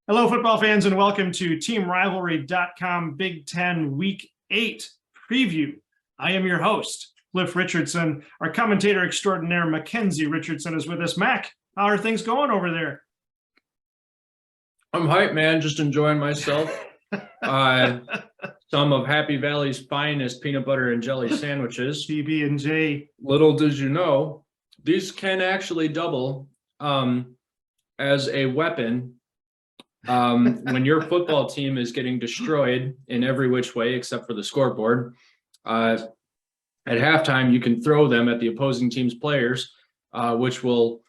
Hello, football fans, and welcome to TeamRivalry.com Big Ten Week 8 preview. I am your host, Cliff Richardson. Our commentator extraordinaire, Mackenzie Richardson, is with us. Mac, how are things going over there? I'm hyped, man. Just enjoying myself. Some of Happy Valley's finest peanut butter and jelly sandwiches. PB&J. Little did you know, these can actually double as a weapon when your football team is getting destroyed in every which way except for the scoreboard. At halftime, you can throw them at the opposing team's players, which will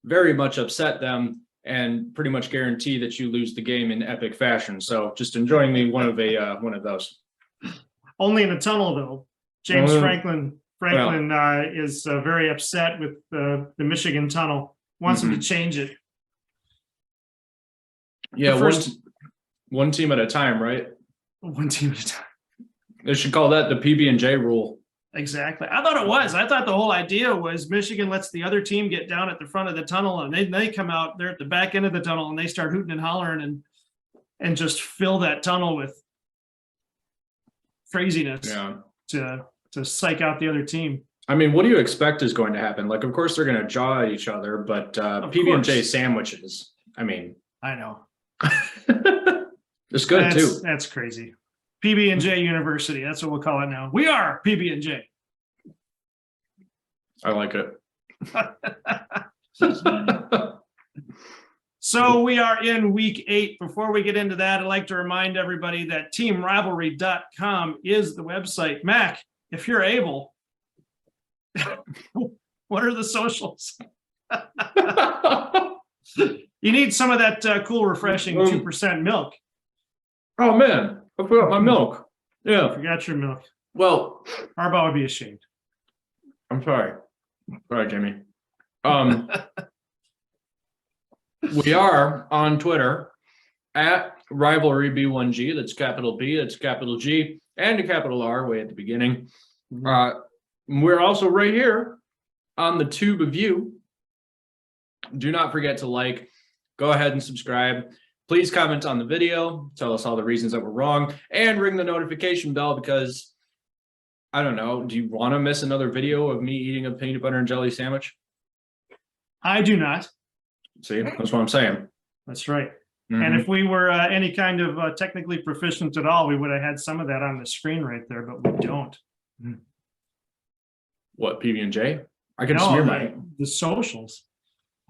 very much upset them and pretty much guarantee that you lose the game in epic fashion. So just enjoying me one of those. Only in a tunnel, though. James Franklin is very upset with the Michigan tunnel. Wants him to change it. Yeah, one team at a time, right? One team at a time. They should call that the PB&J rule. Exactly. I thought it was. I thought the whole idea was Michigan lets the other team get down at the front of the tunnel, and they come out there at the back end of the tunnel, and they start hooting and hollering and just fill that tunnel with craziness to psych out the other team. I mean, what do you expect is going to happen? Like, of course, they're going to jaw at each other, but PB&J sandwiches, I mean. I know. It's good, too. That's crazy. PB&J University. That's what we'll call it now. We are PB&J. I like it. So we are in week 8. Before we get into that, I'd like to remind everybody that teamrivalry.com is the website. Mac, if you're able, what are the socials? You need some of that cool, refreshing 2% milk. Oh, man. I forgot my milk. Yeah. Forgot your milk. Well, Harbaugh would be ashamed. I'm sorry. Sorry, Jamie. We are on Twitter at RivalryB1G. That's capital B, that's capital G, and a capital R way at the beginning. We're also right here on the tube of you. Do not forget to like, go ahead and subscribe. Please comment on the video, tell us all the reasons that we're wrong, and ring the notification bell because, I don't know, do you want to miss another video of me eating a peanut butter and jelly sandwich? I do not. See, that's what I'm saying. That's right. And if we were any kind of technically proficient at all, we would have had some of that on the screen right there, but we don't. What, PB&J? I can smear the socials.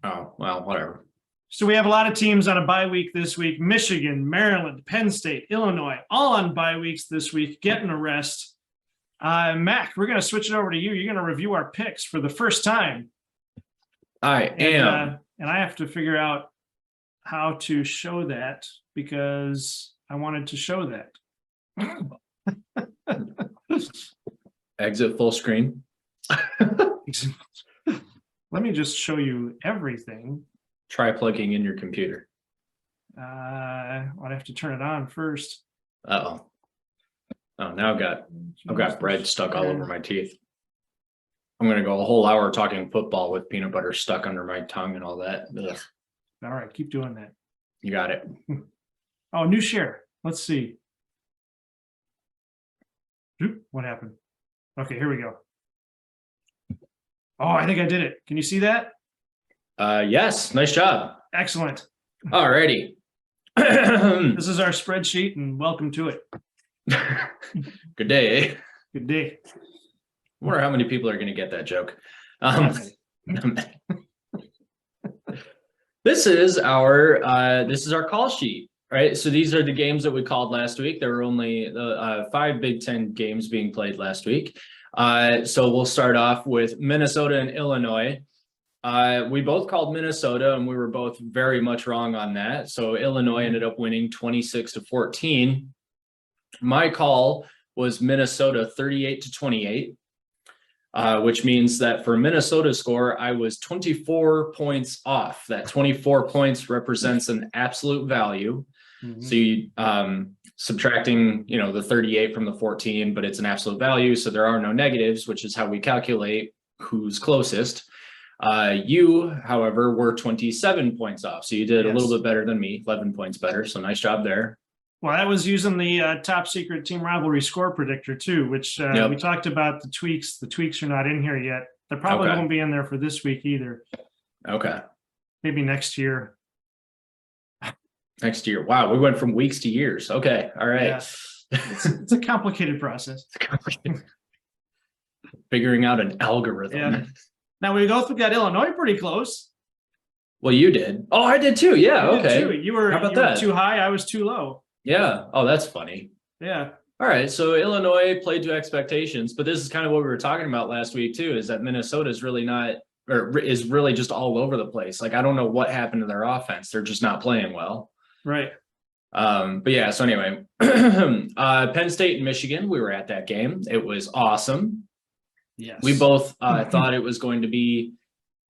Oh, well, whatever. So we have a lot of teams on a bye week this week. Michigan, Maryland, Penn State, Illinois, all on bye weeks this week, getting a rest. Mac, we're going to switch it over to you. You're going to review our picks for the first time. I am. And I have to figure out how to show that because I wanted to show that. Exit full screen. Let me just show you everything. Try plugging in your computer. I'd have to turn it on first. Uh-oh. Oh, now I've got bread stuck all over my teeth. I'm going to go a whole hour talking football with peanut butter stuck under my tongue and all that. Ugh. All right, keep doing that. You got it. Oh, new share. Let's see. Oop, what happened? Okay, here we go. Oh, I think I did it. Can you see that? Yes, nice job. Excellent. Alrighty. This is our spreadsheet, and welcome to it. Good day, eh? Good day. I wonder how many people are going to get that joke. This is our call sheet, right? So these are the games that we called last week. There were only 5 Big Ten games being played last week. So we'll start off with Minnesota and Illinois. We both called Minnesota, and we were both very much wrong on that. So Illinois ended up winning 26-14. My call was Minnesota 38-28, which means that for Minnesota's score, I was 24 points off. That 24 points represents an absolute value. So you subtracting, the 38 from the 14, but it's an absolute value. So there are no negatives, which is how we calculate who's closest. You, however, were 27 points off. So you did a little Yes. bit better than me, 11 points better. So nice job there. Well, I was using the top secret team rivalry score predictor too, which Yep. we talked about the tweaks. The tweaks are not in here yet. They probably Okay. won't be in there for this week either. Okay. Maybe next year. Next year. Wow. We went from weeks to years. Okay. All right. Yeah. It's a complicated process. Figuring out an algorithm. Yeah. Now we both got Illinois pretty close. Well, you did. Oh, I did too. Yeah. You did Okay. too. You were, How about you were that? too high. I was too low. Yeah. Oh, that's funny. Yeah. All right. So Illinois played to expectations, but this is kind of what we were talking about last week too, is that Minnesota is really not, or is really just all over the place. Like, I don't know what happened to their offense. They're just not playing well. Right. But yeah, so anyway, Penn State and Michigan, we were at that game. It was awesome. Yes. We both thought it was going to be,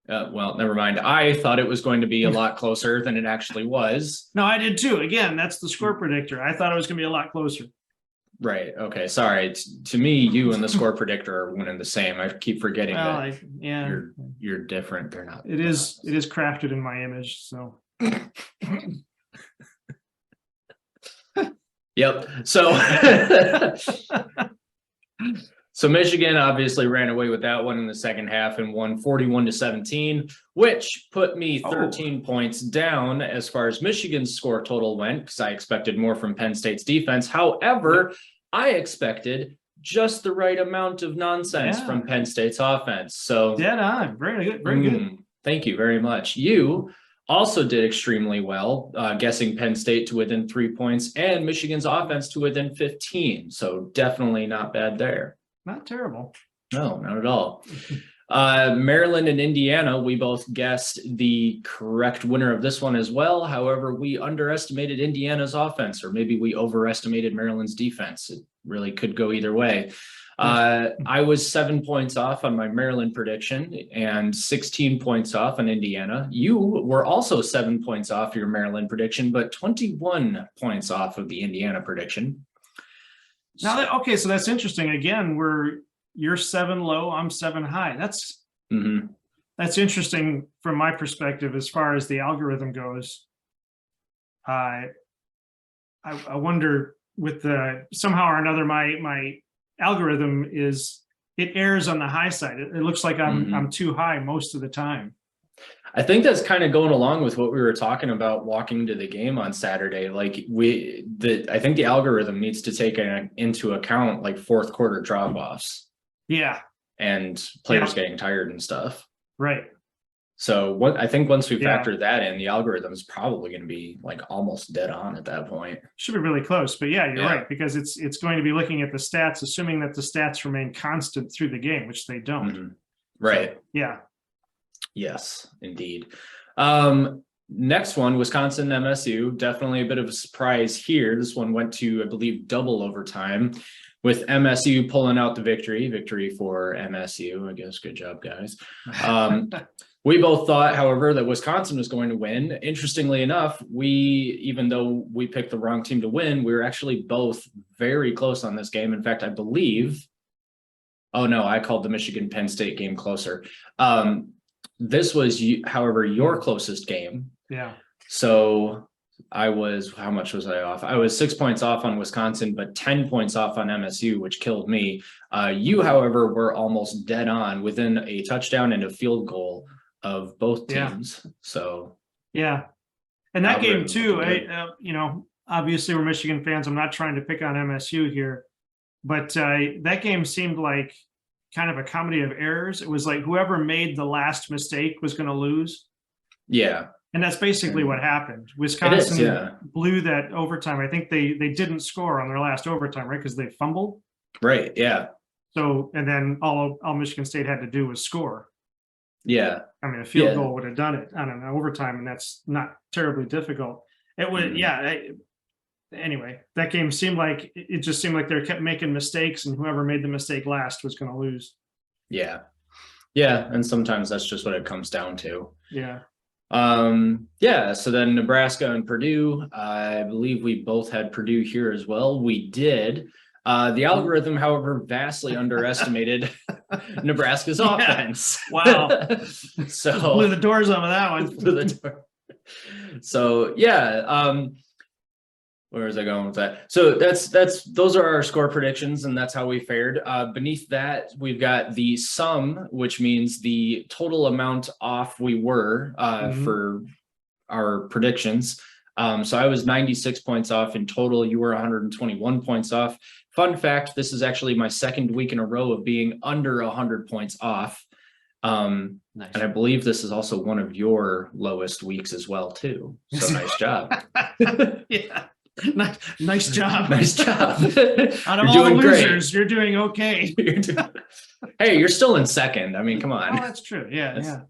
well, never mind. I thought it was going to be a lot closer than it actually was. No, I did too. Again, that's the score predictor. I thought it was going to be a lot closer. Right. Okay. Sorry. To me, you and the score predictor are one and the same. I keep forgetting Well, that yeah, you're different. They're not. it is crafted in my image. So Yep. So so Michigan obviously ran away with that one in the second half and won 41-17, which put me 13 points down as far as Michigan's score total went, because I expected more from Penn State's defense. However, I expected just the right amount of nonsense from Penn State's offense. So dead on. Very good. Very good. Thank you very much. You also did extremely well, guessing Penn State to within 3 points and Michigan's offense to within 15. So definitely not bad there. Not terrible. No, not at all. Maryland and Indiana, we both guessed the correct winner of this one as well. However, we underestimated Indiana's offense, or maybe we overestimated Maryland's defense. It really could go either way. I was 7 points off on my Maryland prediction and 16 points off on Indiana. You were also 7 points off your Maryland prediction, but 21 points off of the Indiana prediction. Now, okay, so that's interesting. Again, you're 7 low, I'm 7 high. That's interesting from my perspective as far as the algorithm goes. I wonder with the somehow or another my algorithm it errs on the high side. It looks like I'm too high most of the time. I think that's kind of going along with what we were talking about walking to the game on Saturday. Like I think the algorithm needs to take into account like fourth quarter drop-offs. Yeah. And players getting tired and stuff. Right. So I think once we factor that in, the algorithm is probably going to be like almost dead on at that point. Should be really close, but yeah, you're right, because it's going to be looking at the stats, assuming that the stats remain constant through the game, which they don't. Right. So, yeah. Yes, indeed. Next one, Wisconsin MSU. Definitely a bit of a surprise here. This one went to, I believe, double overtime, with MSU pulling out the victory for MSU. I guess. Good job, guys. We both thought, however, that Wisconsin was going to win. Interestingly enough, even though we picked the wrong team to win, we were actually both very close on this game. In fact, I believe, oh no, I called the Michigan-Penn State game closer. This was, however, your closest game. Yeah. So how much was I off? I was 6 points off on Wisconsin, but 10 points off on MSU, which killed me. You, however, were almost dead on within a touchdown and a field goal of both teams. So yeah, and that game too, obviously we're Michigan fans. I'm not trying to pick on MSU here, but that game seemed like kind of a comedy of errors. It was like whoever made the last mistake was going to lose. Yeah. And that's basically what happened. Wisconsin blew that overtime. I think they didn't score on their last overtime, right? Because they fumbled. Right. Yeah. So, and then all Michigan State had to do was score. Yeah. I mean, a field goal would have done it on an overtime, and that's not terribly difficult. It would, anyway, that game seemed like, it just seemed like they kept making mistakes, and whoever made the mistake last was going to lose. Yeah. Yeah. And sometimes that's just what it comes down to. Yeah. So then Nebraska and Purdue, I believe we both had Purdue here as well. We did. The algorithm, however, vastly underestimated Nebraska's Yeah. offense. Wow. So Blew the doors off of that one. to the door. So yeah, where was I going with that? So those are our score predictions, and that's how we fared. Beneath that, we've got the sum, which means the total amount off we were for our predictions. So I was 96 points off in total. You were 121 points off. Fun fact, this is actually my second week in a row of being under 100 points off. Nice. And I believe this is also one of your lowest weeks as well, too. So nice job. Yeah. Nice job. Nice job. Out of You're all doing the great. losers, you're doing okay. Hey, you're still in second. I mean, come Oh, on. that's true. Yeah,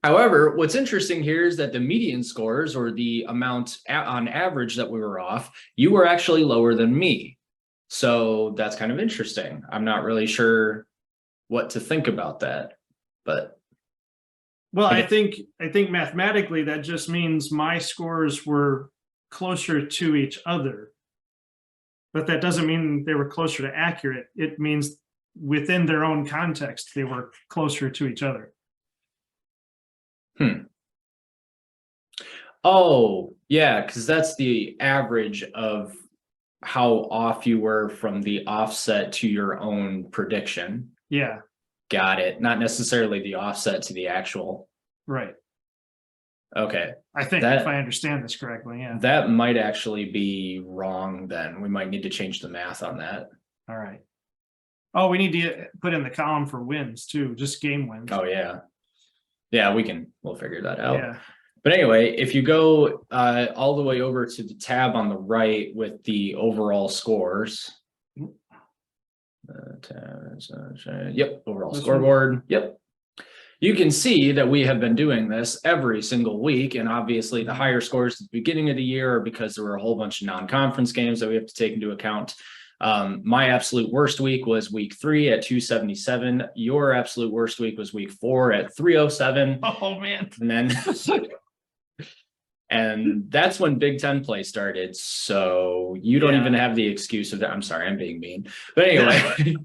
However, what's interesting here is that the median scores, or the amount on average that we were off, you were actually lower than me. So that's kind of interesting. I'm not really sure what to think about that, but Well, I think mathematically that just means my scores were closer to each other. But that doesn't mean they were closer to accurate. It means within their own context, they were closer to each other. Oh, yeah, because that's the average of how off you were from the offset to your own prediction. Yeah, Got it. Not necessarily the offset to the actual. right. Okay. I think if I understand this correctly, yeah. That might actually be wrong then. We might need to change the math on that. All right. Oh, we need to put in the column for wins too, just game wins. Oh, yeah. Yeah, we'll figure that out. Yeah. But anyway, if you go all the way over to the tab on the right with the overall scores. Yep, overall This scoreboard. Yep. You can see that we have been doing this every single week. And obviously the higher scores at the beginning of the year are because there were a whole bunch of non-conference games that we have to take into account. My absolute worst week was week 3 at 277. Your absolute worst week was week 4 at 307. Oh man. And then and that's when Big Ten play started. So you don't even have the excuse of that. I'm sorry, I'm being mean. But anyway.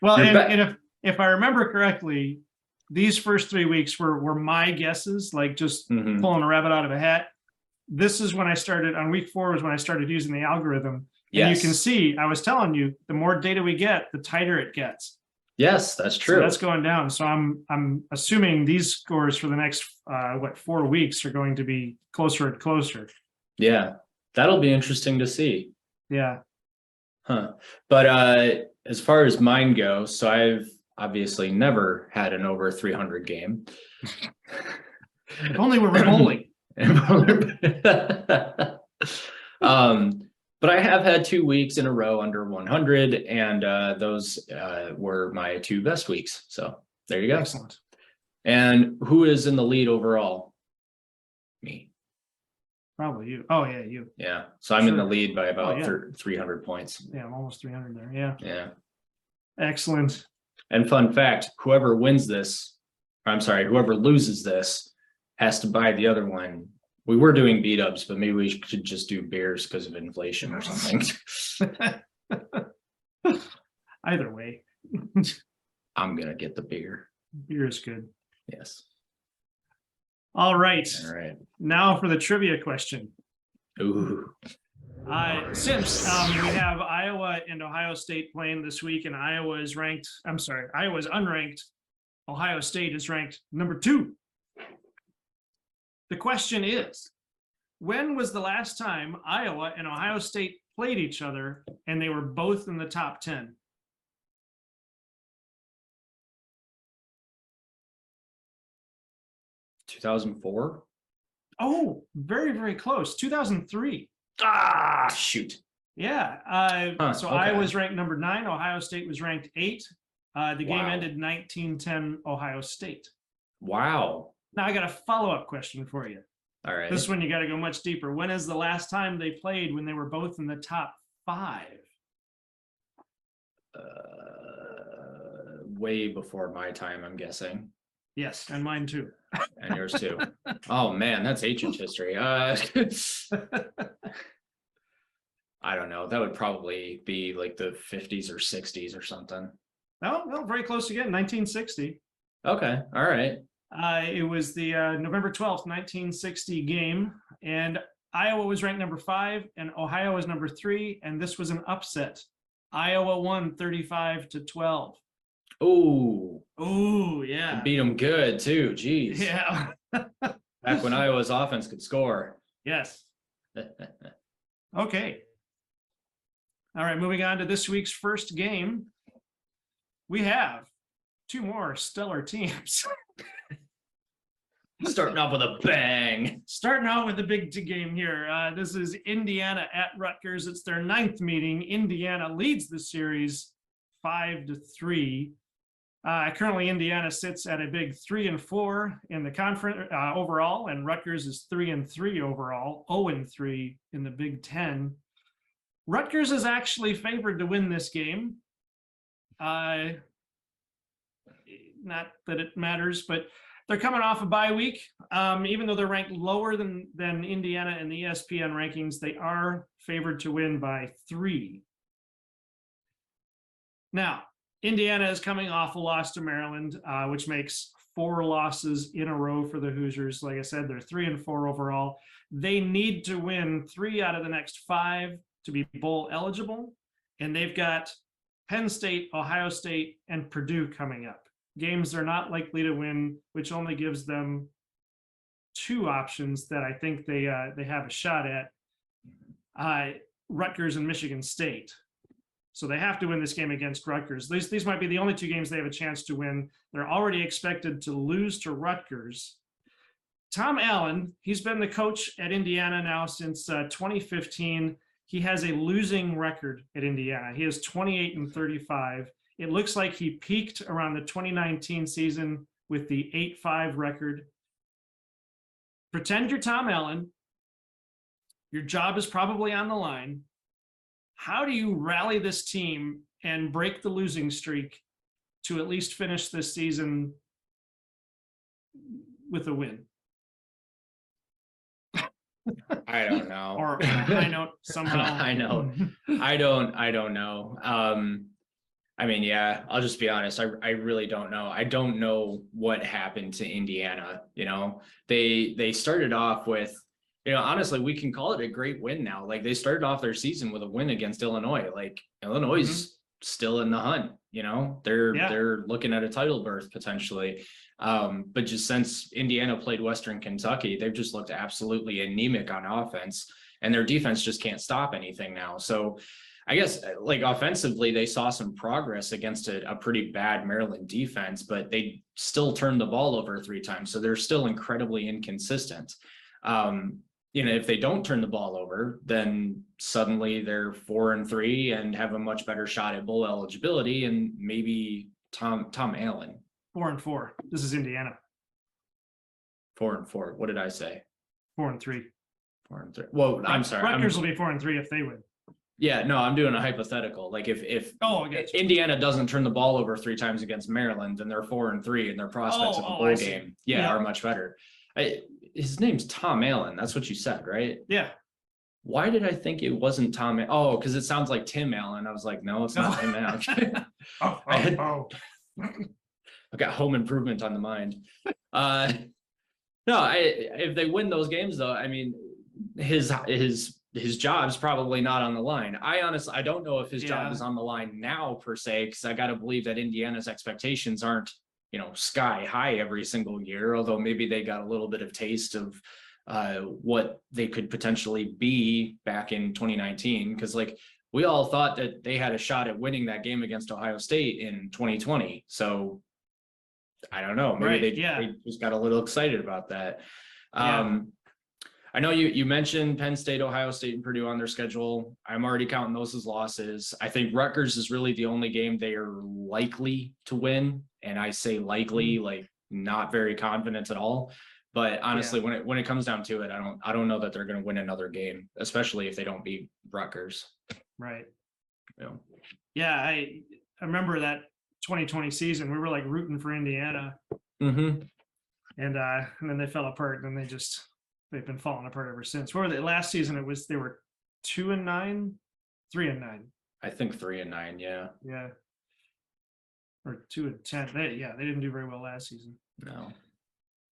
Well, and if I remember correctly, these first 3 weeks were my guesses, like just pulling a rabbit out of a hat. This is when I started on week 4 was when I started using the algorithm. And you can see, I was telling you, the more data we get, the tighter it gets. Yes, that's true. So that's going down. So I'm assuming these scores for the next 4 weeks are going to be closer and closer. Yeah, that'll be interesting to see. Yeah. Huh. But as far as mine go, so I've obviously never had an over 300 game. If only we were bowling. But I have had 2 weeks in a row under 100, and those were my 2 best weeks. So there you go. Excellent. And who is in the lead overall? Me. Probably you. Oh yeah, you. Yeah. So I'm in the lead by about 300 points. Yeah, I'm almost 300 there. Yeah. Yeah. Excellent. And fun fact, whoever wins this, whoever loses this has to buy the other one. We were doing beat-ups, but maybe we should just do beers because of inflation or something. Either way. I'm going to get the beer. Beer is good. Yes. All right. All right. Now for the trivia question. Ooh. Since we have Iowa and Ohio State playing this week, and Iowa's unranked. Ohio State is ranked number 2. The question is, when was the last time Iowa and Ohio State played each other and they were both in the top 10? $2004? Oh, very, very close. 2003. Ah, shoot. Yeah. So okay. Iowa was ranked number 9. Ohio State was ranked 8. The game ended 19-10 Ohio State. Wow. Now I got a follow-up question for you. All right. This one you got to go much deeper. When is the last time they played when they were both in the top 5? Way before my time, I'm guessing. Yes, and mine too. And yours too. Oh man, that's ancient history. I don't know. That would probably be like the 50s or 60s or something. Oh, well, very close again, 1960. Okay, all right. It was the November 12th, 1960 game, and Iowa was ranked number 5, and Ohio was number 3, and this was an upset. Iowa won 35-12. Oh, Oh, yeah. beat them good too. Jeez. Yeah. Back when Iowa's offense could score. Yes. Okay. All right, moving on to this week's first game. We have 2 more stellar teams. Starting off with a bang. Starting out with the big game here. This is Indiana at Rutgers. It's their 9th meeting. Indiana leads the series 5-3. Currently, Indiana sits at a big 3-4 in the conference overall, and Rutgers is 3-3 overall, 0-3 in the Big Ten. Rutgers is actually favored to win this game. Not that it matters, but they're coming off a bye week. Even though they're ranked lower than Indiana in the ESPN rankings, they are favored to win by 3. Now, Indiana is coming off a loss to Maryland, which makes 4 losses in a row for the Hoosiers. Like I said, they're 3-4 overall. They need to win 3 out of the next 5 to be bowl eligible. And they've got Penn State, Ohio State, and Purdue coming up. Games they're not likely to win, which only gives them 2 options that I think they have a shot at. Rutgers and Michigan State. So they have to win this game against Rutgers. These might be the only 2 games they have a chance to win. They're already expected to lose to Rutgers. Tom Allen, he's been the coach at Indiana now since 2015. He has a losing record at Indiana. He is 28-35. It looks like he peaked around the 2019 season with the 8-5 record. Pretend you're Tom Allen. Your job is probably on the line. How do you rally this team and break the losing streak to at least finish this season with a win? I don't know. Or on a high note somehow. I know. I don't know. I mean, yeah, I'll just be honest. I really don't know. I don't know what happened to Indiana. You know, they started off with, you know, honestly, we can call it a great win now. Like, they started off their season with a win against Illinois. Like, Illinois is still in the hunt. You know, they're looking at a title berth potentially. But just since Indiana played Western Kentucky, they've just looked absolutely anemic on offense, and their defense just can't stop anything now. So I guess, like, offensively, they saw some progress against a pretty bad Maryland defense, but they still turned the ball over 3 times. So they're still incredibly inconsistent. You know, if they don't turn the ball over, then suddenly they're 4-3 and have a much better shot at bowl eligibility. And maybe Tom Allen. 4-4. This is Indiana. 4-4. What did I say? 4-3. 4-3. Well, I'm sorry. Rutgers will be 4-3 if they win. Yeah, no, I'm doing a hypothetical. Like, if Indiana doesn't turn the ball over 3 times against Maryland, then they're 4-3, and their prospects in the bowl game, are much better. His name's Tom Allen. That's what you said, right? Yeah. Why did I think it wasn't Tom? Oh, because it sounds like Tim Allen. I was like, no, it's not Tim Allen. I've got Home Improvement on the mind. No, if they win those games, though, I mean, his job's probably not on the line. I don't know if his job is on the line now per se, because I got to believe that Indiana's expectations aren't, you know, sky high every single year, although maybe they got a little bit of taste of what they could potentially be back in 2019. Because, like, we all thought that they had a shot at winning that game against Ohio State in 2020. So I don't know, maybe they just got a little excited about that. I know you mentioned Penn State, Ohio State, and Purdue on their schedule. I'm already counting those as losses. I think Rutgers is really the only game they are likely to win. And I say likely, like, not very confident at all. But honestly, when it comes down to it, I don't know that they're going to win another game, especially if they don't beat Rutgers. Right. Yeah. I remember that 2020 season. We were like rooting for Indiana. Mm-hmm. And then they fell apart, and they've been falling apart ever since. What were they last season? They were 2-9, 3-9. I think 3-9. Yeah. Yeah. Or 2-10. They didn't do very well last season. No.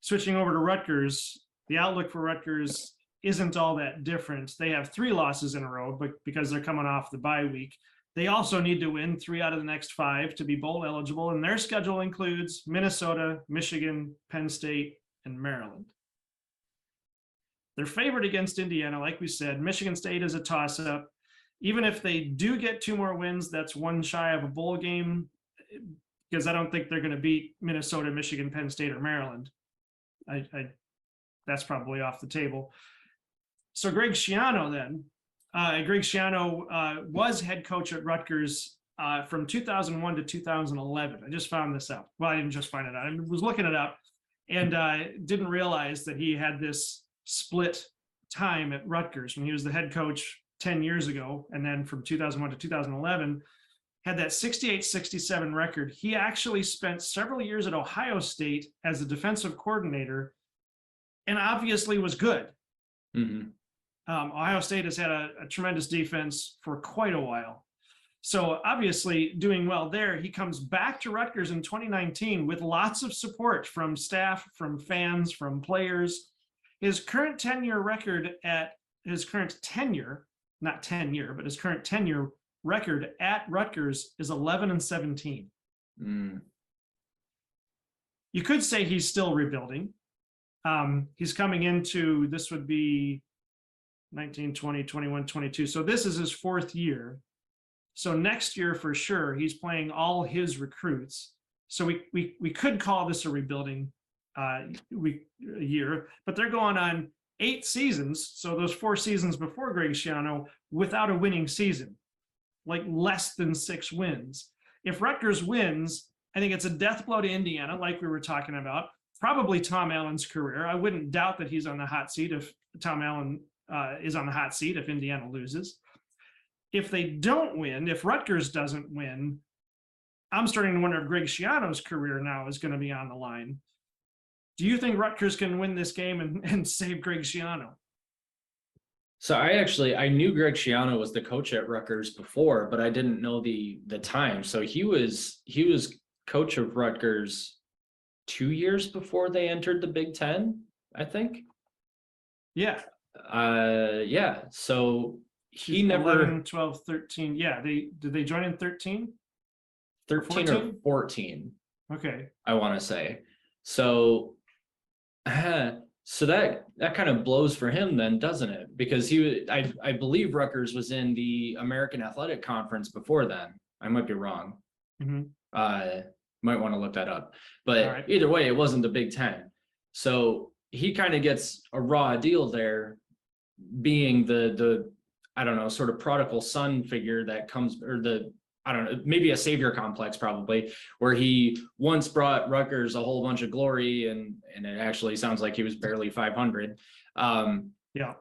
Switching over to Rutgers, the outlook for Rutgers isn't all that different. They have 3 losses in a row, but because they're coming off the bye week, they also need to win 3 out of the next 5 to be bowl eligible. And their schedule includes Minnesota, Michigan, Penn State, and Maryland. They're favored against Indiana, like we said. Michigan State is a toss-up. Even if they do get 2 more wins, that's 1 shy of a bowl game, because I don't think they're going to beat Minnesota, Michigan, Penn State, or Maryland. That's probably off the table. So Greg Schiano then, Greg Schiano was head coach at Rutgers from 2001 to 2011. I just found this out. Well, I didn't just find it out. I was looking it up and didn't realize that he had this split time at Rutgers when he was the head coach 10 years ago. And then from 2001 to 2011, had that 68-67 record. He actually spent several years at Ohio State as a defensive coordinator and obviously was good. Mm-hmm. Ohio State has had a tremendous defense for quite a while. So obviously doing well there. He comes back to Rutgers in 2019 with lots of support from staff, from fans, from players. His current tenure record at his current tenure, not tenure, but his current tenure record at Rutgers is 11-17. Mm. You could say he's still rebuilding. He's coming into, this would be 19, 20, 21, 22. So this is his 4th year. So next year for sure, he's playing all his recruits. So we could call this a rebuilding year, but they're going on 8 seasons. So those 4 seasons before Greg Schiano without a winning season, like less than 6 wins. If Rutgers wins, I think it's a death blow to Indiana, like we were talking about. Probably Tom Allen's career. I wouldn't doubt that he's on the hot seat if Tom Allen is on the hot seat if Indiana loses. If they don't win, if Rutgers doesn't win, I'm starting to wonder if Greg Schiano's career now is going to be on the line. Do you think Rutgers can win this game and save Greg Schiano? So I knew Greg Schiano was the coach at Rutgers before, but I didn't know the time. So he was coach of Rutgers 2 years before they entered the Big Ten, I think. Yeah. Yeah. So he never 11, 12, 13. Yeah. Did they join in 13? 13 or 14. Okay. I want to say. So so that kind of blows for him then, doesn't it? Because I believe Rutgers was in the American Athletic Conference before then. I might be wrong. Mm-hmm. Might want to look that up. But either way, it wasn't the Big Ten. So he kind of gets a raw deal there, being the I don't know, sort of prodigal son figure that comes, or I don't know, maybe a savior complex probably, where he once brought Rutgers a whole bunch of glory, and it actually sounds like he was barely 500. Yeah.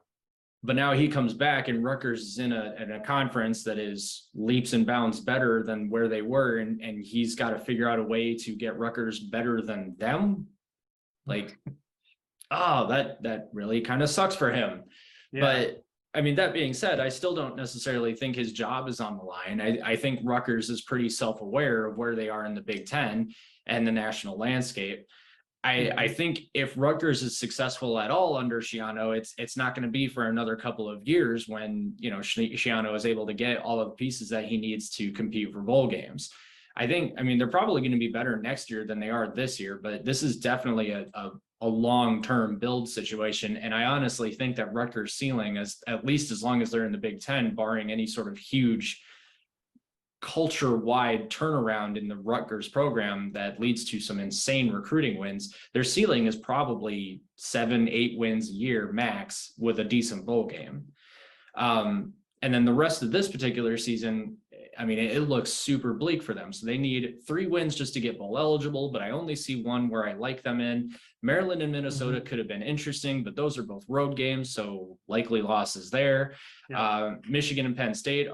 But now he comes back and Rutgers is in a conference that is leaps and bounds better than where they were. And he's got to figure out a way to get Rutgers better than them. Like, that really kind of sucks for him. Yeah. But I mean, that being said, I still don't necessarily think his job is on the line. I think Rutgers is pretty self-aware of where they are in the Big Ten and the national landscape. I think if Rutgers is successful at all under Schiano, it's not going to be for another couple of years when, Schiano is able to get all of the pieces that he needs to compete for bowl games. I mean, they're probably going to be better next year than they are this year, but this is definitely a long-term build situation. And I honestly think that Rutgers' ceiling is, at least as long as they're in the Big Ten, barring any sort of huge culture-wide turnaround in the Rutgers program that leads to some insane recruiting wins, their ceiling is probably 7-8 wins a year max with a decent bowl game. And then the rest of this particular season, I mean, it looks super bleak for them. So they need 3 wins just to get bowl eligible, but I only see one where I like them in. Maryland and Minnesota could have been interesting, but those are both road games, so likely losses there. Yeah. Michigan and Penn State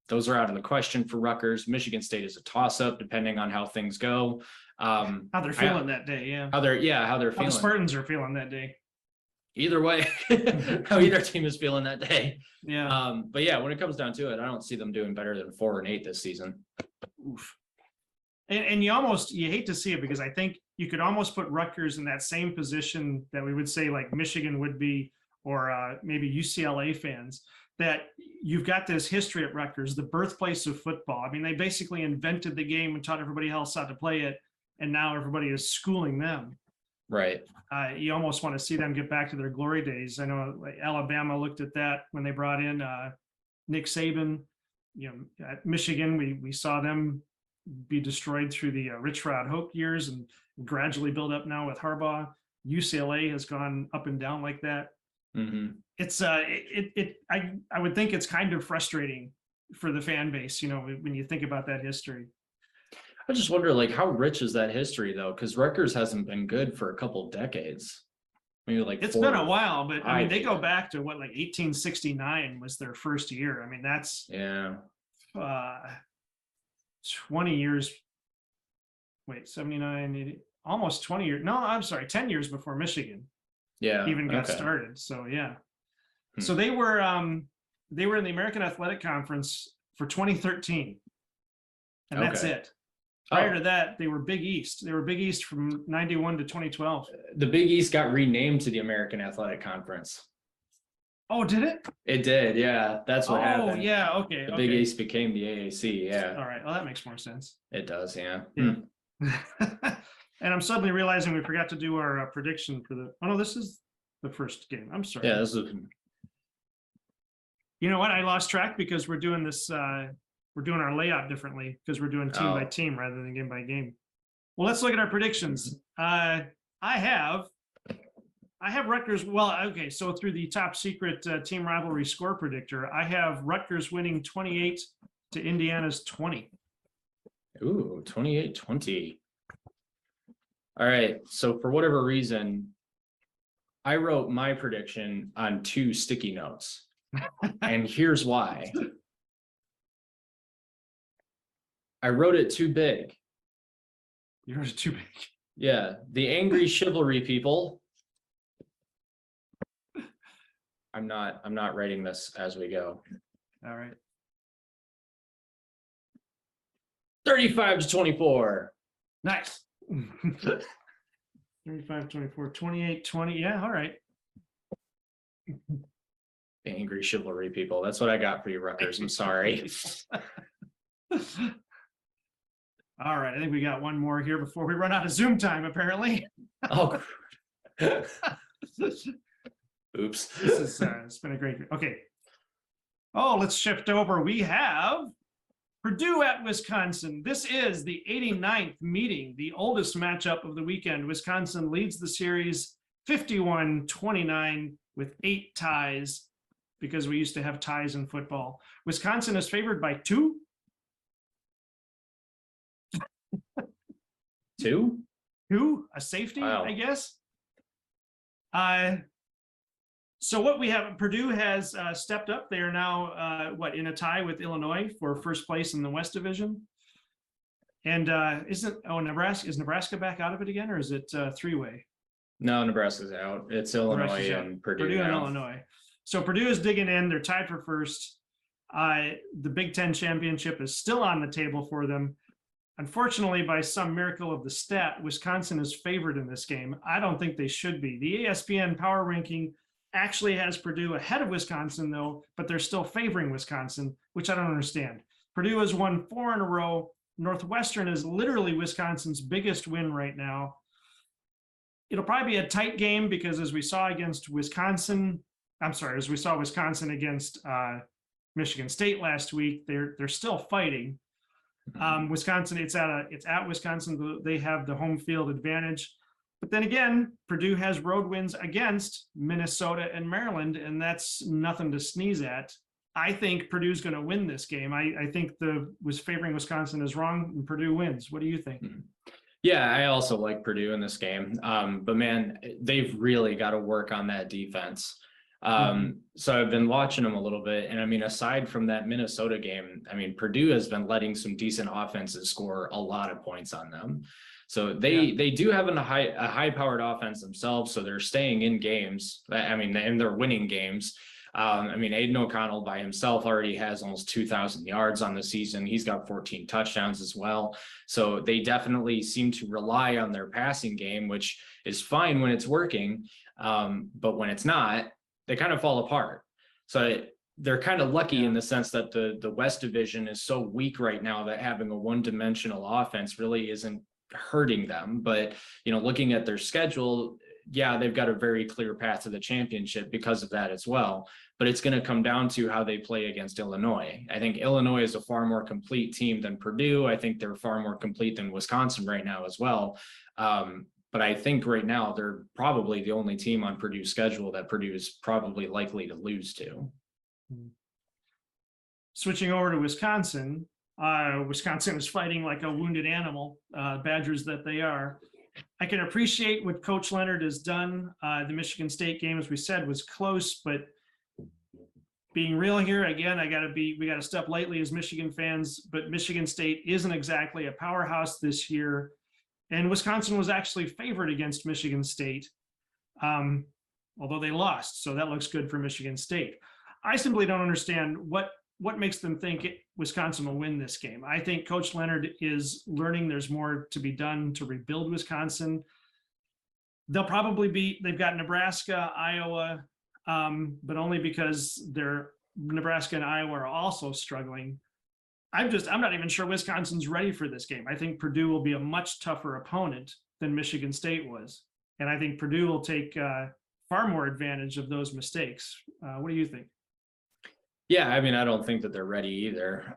those are out of the question for Rutgers. Michigan State is a toss-up depending on how things go. How they're feeling that day. Yeah. How they're How the feeling. Spartans are feeling that day. Either way, how either team is feeling that day. Yeah. But yeah, when it comes down to it, I don't see them doing better than 4-8 this season. Oof. And you hate to see it, because I think you could almost put Rutgers in that same position that we would say like Michigan would be, or maybe UCLA fans, that you've got this history at Rutgers, the birthplace of football. I mean, they basically invented the game and taught everybody else how to play it, and now everybody is schooling them. Right. You almost want to see them get back to their glory days. I know like Alabama looked at that when they brought in Nick Saban. At Michigan, we saw them be destroyed through the Rich Rod Hoke years and gradually build up now with Harbaugh. UCLA has gone up and down like that. Mm-hmm. It's I would think it's kind of frustrating for the fan base, when you think about that history. I just wonder, like, how rich is that history though? Because Rutgers hasn't been good for a couple decades. Maybe like it's been a while, but I mean, they go even. back to what, like 1869 was their first year. I mean, that's 20 years. Wait, 79, 80, almost 20 years. No, I'm sorry, 10 years before Michigan even got started. So yeah. So they were in the American Athletic Conference for 2013. And that's it. Prior to that, they were Big East. They were Big East from 91 to 2012. The Big East got renamed to the American Athletic Conference. Oh, did it? It did, yeah. That's what happened. Oh, yeah, okay. The Big East became the AAC, yeah. All right, well, that makes more sense. It does, yeah. And I'm suddenly realizing we forgot to do our prediction for the. Oh no, this is the first game. I'm sorry. Yeah, this is. You know what? I lost track because we're doing this. We're doing our layout differently because we're doing team by team rather than game by game. Well, let's look at our predictions. I have Rutgers. Well, okay. So through the top secret team rivalry score predictor, I have Rutgers winning 28 to Indiana's 20. Ooh, 28-20. All right. So for whatever reason, I wrote my prediction on 2 sticky notes. And here's why. I wrote it too big. You wrote it too big. Yeah. The angry chivalry people. I'm not writing this as we go. All right. 35-24. Nice. 35-24, 28-20. Yeah, all right. The angry chivalry people. That's what I got for you, Rutgers. I'm sorry. All right, I think we got one more here before we run out of Zoom time, apparently. Oh. Oops. This is it's been a great. Okay. Oh, let's shift over. We have Purdue at Wisconsin. This is the 89th meeting, the oldest matchup of the weekend. Wisconsin leads the series 51-29 with 8 ties, because we used to have ties in football. Wisconsin is favored by 2. 2? A safety, wow. I guess. So what we have, Purdue has stepped up. They are now in a tie with Illinois for first place in the West Division. And is Nebraska back out of it again, or is it 3-way? No, Nebraska's out. It's Illinois and Purdue and now. Illinois. So Purdue is digging in. They're tied for first. The Big Ten championship is still on the table for them. Unfortunately, by some miracle of the stat, Wisconsin is favored in this game. I don't think they should be. The ESPN power ranking actually has Purdue ahead of Wisconsin, though, but they're still favoring Wisconsin, which I don't understand. Purdue has won 4 in a row. Northwestern is literally Wisconsin's biggest win right now. It'll probably be a tight game because as we saw Wisconsin against Michigan State last week, they're still fighting. Wisconsin, it's at Wisconsin. They have the home field advantage. But then again, Purdue has road wins against Minnesota and Maryland, and that's nothing to sneeze at. I think Purdue's going to win this game. I think was favoring Wisconsin is wrong, and Purdue wins. What do you think? Yeah, I also like Purdue in this game. But man, they've really got to work on that defense. So I've been watching them a little bit, and I mean, aside from that Minnesota game, I mean, Purdue has been letting some decent offenses score a lot of points on them. So they do have a high powered offense themselves. So they're staying in games. I mean, and they're winning games. Aiden O'Connell by himself already has almost 2,000 yards on the season. He's got 14 touchdowns as well. So they definitely seem to rely on their passing game, which is fine when it's working. But when it's not, they kind of fall apart. So they're kind of lucky in the sense that the West Division is so weak right now that having a one-dimensional offense really isn't hurting them. But, looking at their schedule, yeah, they've got a very clear path to the championship because of that as well. But it's going to come down to how they play against Illinois. I think Illinois is a far more complete team than Purdue. I think they're far more complete than Wisconsin right now as well. But I think right now they're probably the only team on Purdue's schedule that Purdue is probably likely to lose to. Switching over to Wisconsin, Wisconsin is fighting like a wounded animal, Badgers that they are. I can appreciate what Coach Leonard has done. The Michigan State game, as we said, was close, but being real here, again, we got to step lightly as Michigan fans, but Michigan State isn't exactly a powerhouse this year. And Wisconsin was actually favored against Michigan State, although they lost. So that looks good for Michigan State. I simply don't understand what makes them think Wisconsin will win this game. I think Coach Leonard is learning there's more to be done to rebuild Wisconsin. They've got Nebraska, Iowa, but only because Nebraska and Iowa are also struggling. I'm not even sure Wisconsin's ready for this game. I think Purdue will be a much tougher opponent than Michigan State was. And I think Purdue will take far more advantage of those mistakes. What do you think? Yeah, I don't think that they're ready either,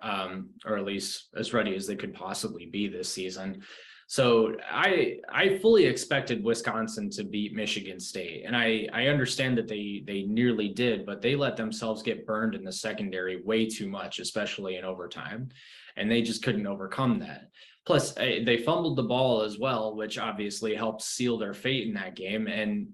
or at least as ready as they could possibly be this season. So I fully expected Wisconsin to beat Michigan State, and I understand that they nearly did, but they let themselves get burned in the secondary way too much, especially in overtime, and they just couldn't overcome that. Plus, they fumbled the ball as well, which obviously helped seal their fate in that game. And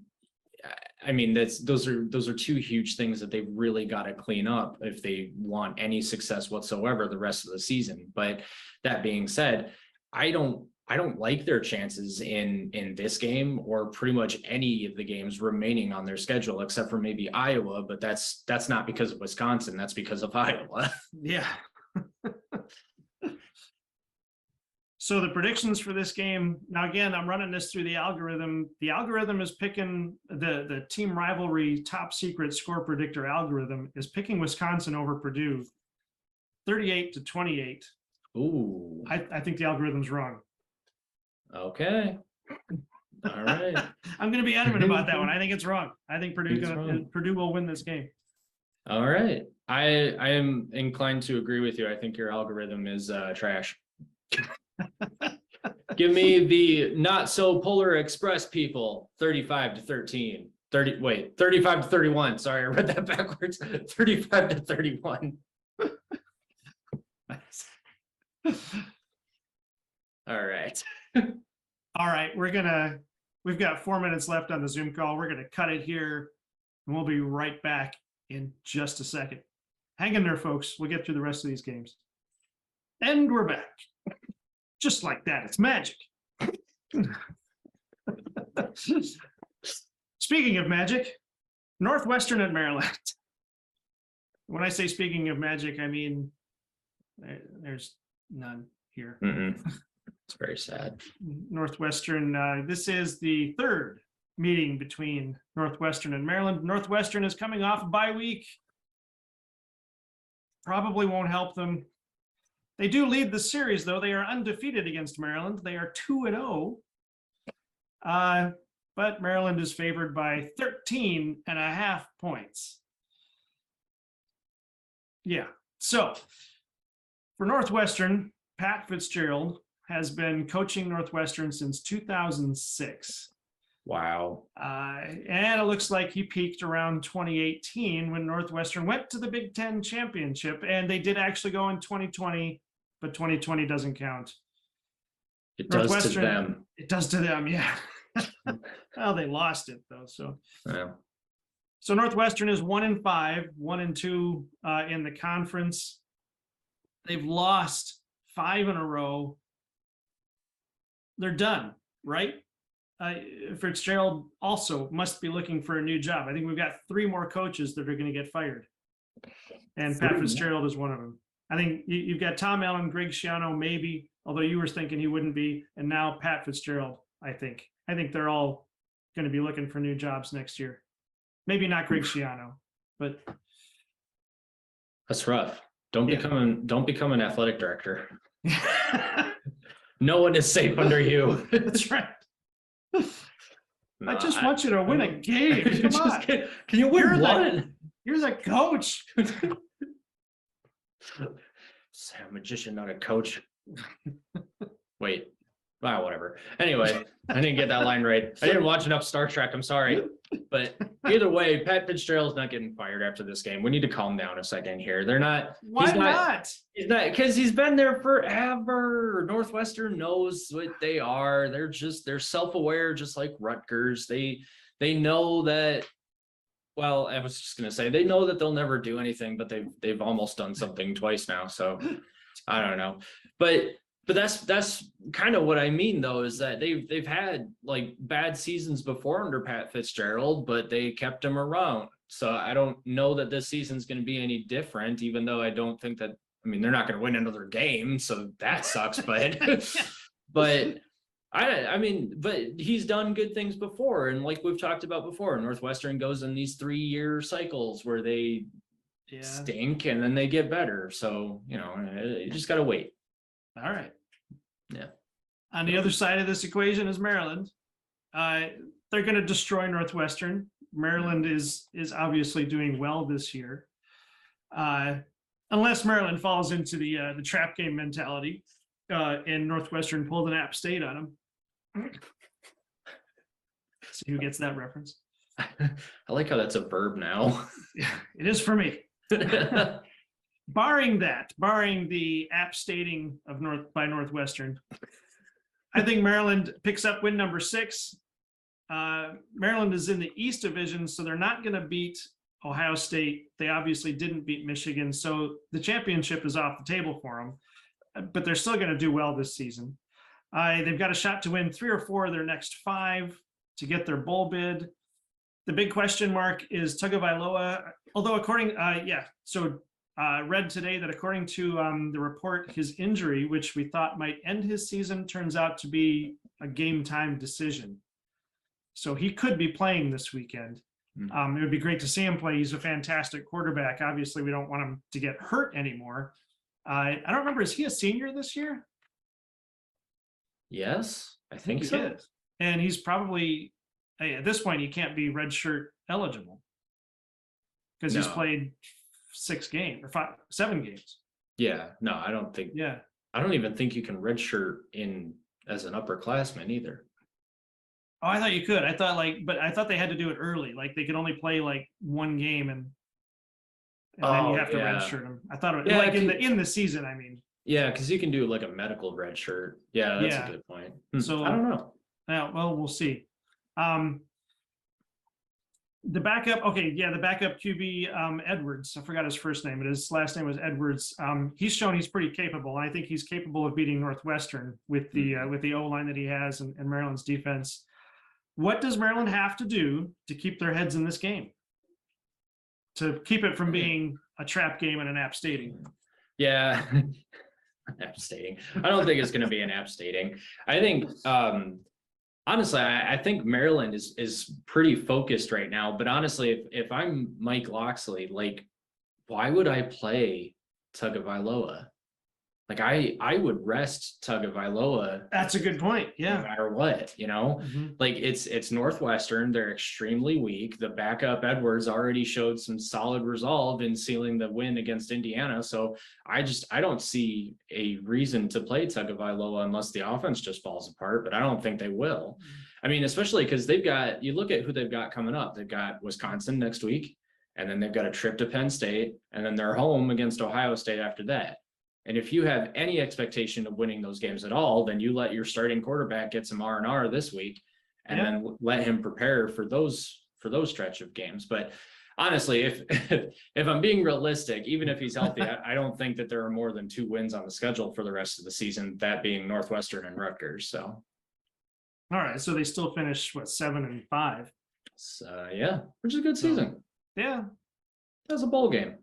those are two huge things that they've really got to clean up if they want any success whatsoever the rest of the season. But that being said, I don't like their chances in this game or pretty much any of the games remaining on their schedule, except for maybe Iowa, but that's not because of Wisconsin, that's because of Iowa. Yeah. So the predictions for this game, now again, I'm running this through the algorithm. The algorithm is picking the team rivalry top secret score predictor algorithm is picking Wisconsin over Purdue 38-28. Ooh. I think the algorithm's wrong. Okay. All right. I'm going to be adamant about that one. I think it's wrong. I think Purdue will win this game. All right. I am inclined to agree with you. I think your algorithm is trash. Give me the not so Polar Express people 35-13. 35-31. Sorry, I read that backwards. 35-31. All right. All right, we've got 4 minutes left on the Zoom call. We're gonna cut it here, and we'll be right back in just a second. Hang in there, folks. We'll get through the rest of these games. And we're back. Just like that, it's magic. Speaking of magic, Northwestern at Maryland. When I say speaking of magic, I mean there's none here. It's very sad. Northwestern, this is the third meeting between Northwestern and Maryland. Northwestern is coming off a bye week. Probably won't help them. They do lead the series, though. They are undefeated against Maryland. They are 2-0. But Maryland is favored by 13.5 points. Yeah. So for Northwestern, Pat Fitzgerald has been coaching Northwestern since 2006. Wow. And it looks like he peaked around 2018 when Northwestern went to the Big Ten championship, and they did actually go in 2020, but 2020 doesn't count. It does to them. It does to them, yeah. Well, they lost it though, so. Yeah. So Northwestern is 1-5, 1-2 in the conference. They've lost 5 in a row. they're done, right? Fitzgerald also must be looking for a new job. I think we've got 3 more coaches that are going to get fired. And Pat Fitzgerald is one of them. I think you've got Tom Allen, Greg Schiano, maybe, although you were thinking he wouldn't be. And now Pat Fitzgerald, I think they're all going to be looking for new jobs next year. Maybe not Greg Schiano, but That's rough. Don't become an athletic director. No one is safe under you. That's right. No, I just want you to win a game. Come on. Can you win one? You're the coach. I'm a magician, not a coach. Wait. Whatever. Anyway, I didn't get that line right. I didn't watch enough Star Trek. I'm sorry. But either way, Pat Fitzgerald's not getting fired after this game. We need to calm down a second here. They're not. Why not? He's not, because he's been there forever. Northwestern knows what they are. They're self-aware, just like Rutgers. They know that. Well, I was just gonna say they know that they'll never do anything, but they've almost done something twice now. So I don't know, but that's kind of what I mean, though, is that they've had like bad seasons before under Pat Fitzgerald, but they kept him around. So I don't know that this season's going to be any different, even though I don't think that. I mean, they're not going to win another game, so that sucks. But but I mean, but he's done good things before, and like we've talked about before, Northwestern goes in these 3-year cycles where they stink and then they get better. So you just got to wait. All right. Yeah. On the other side of this equation is Maryland. They're going to destroy Northwestern. Maryland is obviously doing well this year, unless Maryland falls into the trap game mentality, and Northwestern pulled an App State on them. See who gets that reference. I like how that's a verb now. Yeah, it is for me. Barring the app stating of Northwestern, I think Maryland picks up win number 6. Maryland is in the East Division, so they're not going to beat Ohio State. They obviously didn't beat Michigan, so the championship is off the table for them, but they're still going to do well this season. They've got a shot to win 3 or 4 of their next 5 to get their bowl bid. The big question mark is Tagovailoa, although read today that according to the report, his injury, which we thought might end his season, turns out to be a game time decision. So he could be playing this weekend. It would be great to see him play. He's a fantastic quarterback. Obviously, we don't want him to get hurt anymore. I don't remember, is he a senior this year? Yes, I think so. He is. And he's probably, at this point, he can't be redshirt eligible because he's played 7 games. Yeah, no, I don't think. Yeah, I don't even think you can redshirt in as an upperclassman either. Oh, I thought you could. I thought they had to do it early. Like they could only play like 1 game and then you have to redshirt them. I thought it was in the season. I mean. Yeah, because you can do like a medical redshirt. Yeah, that's a good point. So I don't know. Yeah, well, we'll see. The backup QB, Edwards. I forgot his first name, but his last name was Edwards. He's shown he's pretty capable, and I think he's capable of beating Northwestern with the O-line that he has and Maryland's defense. What does Maryland have to do to keep their heads in this game? To keep it from being a trap game and an app stating? Yeah, app stating. I don't think it's going to be an app stating. I think. Honestly, I think Maryland is pretty focused right now. But honestly, if I'm Mike Loxley, like, why would I play Tagovailoa? Like, I would rest Tagovailoa. That's a good point. Yeah. No matter what, like it's Northwestern. They're extremely weak. The backup Edwards already showed some solid resolve in sealing the win against Indiana. So I don't see a reason to play Tagovailoa unless the offense just falls apart, but I don't think they will. I mean, especially because you look at who they've got coming up. They've got Wisconsin next week, and then they've got a trip to Penn State, and then they're home against Ohio State after that. And if you have any expectation of winning those games at all, then you let your starting quarterback get some R&R this week, and then let him prepare for those stretch of games. But honestly, if I'm being realistic, even if he's healthy, I don't think that there are more than 2 wins on the schedule for the rest of the season, that being Northwestern and Rutgers. So All right, so they still finished, what, 7-5? So, yeah, which is a good season. Yeah, That's a bowl game.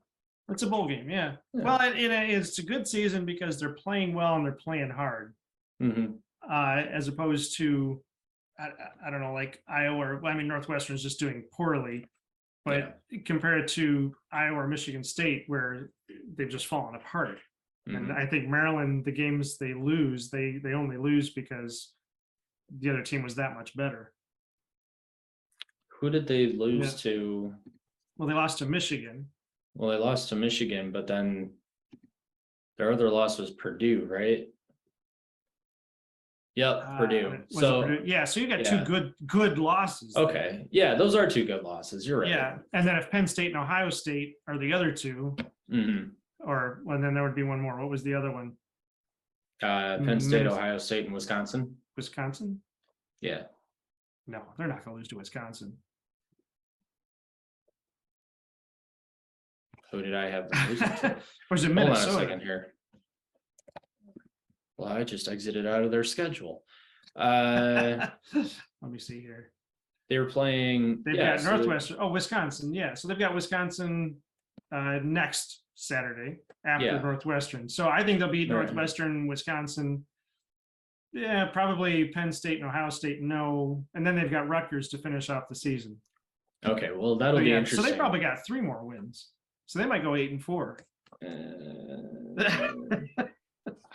it's a bowl game, yeah. Yeah. Well, it's a good season because they're playing well and they're playing hard, Mhm. as opposed to, I don't know, like Iowa, I mean, Northwestern's just doing poorly, but compared to Iowa or Michigan State, where they've just fallen apart. And Mhm. I think Maryland, the games they lose, they only lose because the other team was that much better. Who did they lose to? Well, they lost to Michigan. Well, they lost to Michigan, but then their other loss was Purdue, right? Yep, Purdue. Was it So, Purdue? Yeah, so you got yeah. two good losses. okay. Yeah, those are two good losses. You're right. Yeah, and then if Penn State and Ohio State are the other two, Mhm. or well, then there would be one more. What was the other one? Penn State, Minnesota. Ohio State, and Wisconsin. Wisconsin? Yeah. No, they're not going to lose to Wisconsin. Who did I have them losing to? Was it Hold on a Minnesota? second here. Well, I just exited out of their schedule. Let me see here. They were playing. They've yeah, got so Northwestern. Oh, Wisconsin. Yeah, so they've got Wisconsin next Saturday after Yeah. Northwestern. So I think they'll beat Right. Northwestern, Wisconsin. Yeah, probably Penn State and Ohio State. No, and then they've got Rutgers to finish off the season. Okay, well, that'll So, be yeah, so interesting. they probably got 3 more wins. So they might go 8-4.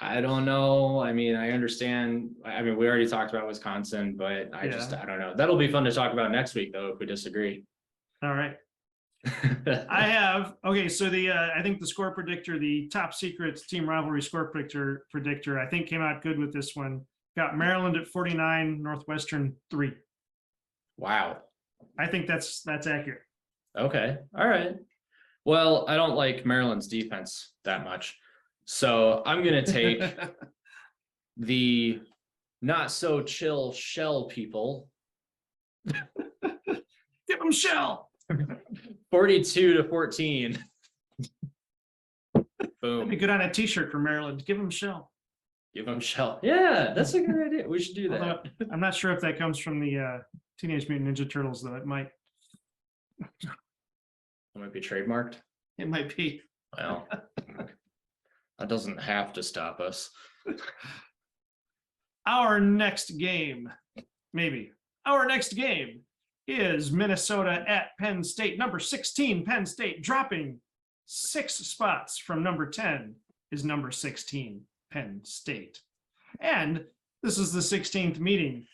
I don't know. I mean, I understand. I mean, we already talked about Wisconsin, but I don't know. That'll be fun to talk about next week, though, if we disagree. All right. I have, okay, so I think the score predictor, the top secret team rivalry score predictor, I think came out good with this one. Got Maryland at 49, Northwestern 3. Wow. I think that's accurate. Okay. All right. Well, I don't like Maryland's defense that much. So I'm going to take the not so chill shell people. Give them shell. 42-14. That'd Boom. be good on a t-shirt for Maryland. Give them shell. Give them shell. Yeah, that's a good idea. We should do that. Although, I'm not sure if that comes from the Teenage Mutant Ninja Turtles, though. It might Be trademarked. It might be. Well, that doesn't have to stop us. Our next game, maybe. Our next game is Minnesota at Penn State. Number 16, Penn State, dropping 6 spots from number 10 is number 16, Penn State. And this is the 16th meeting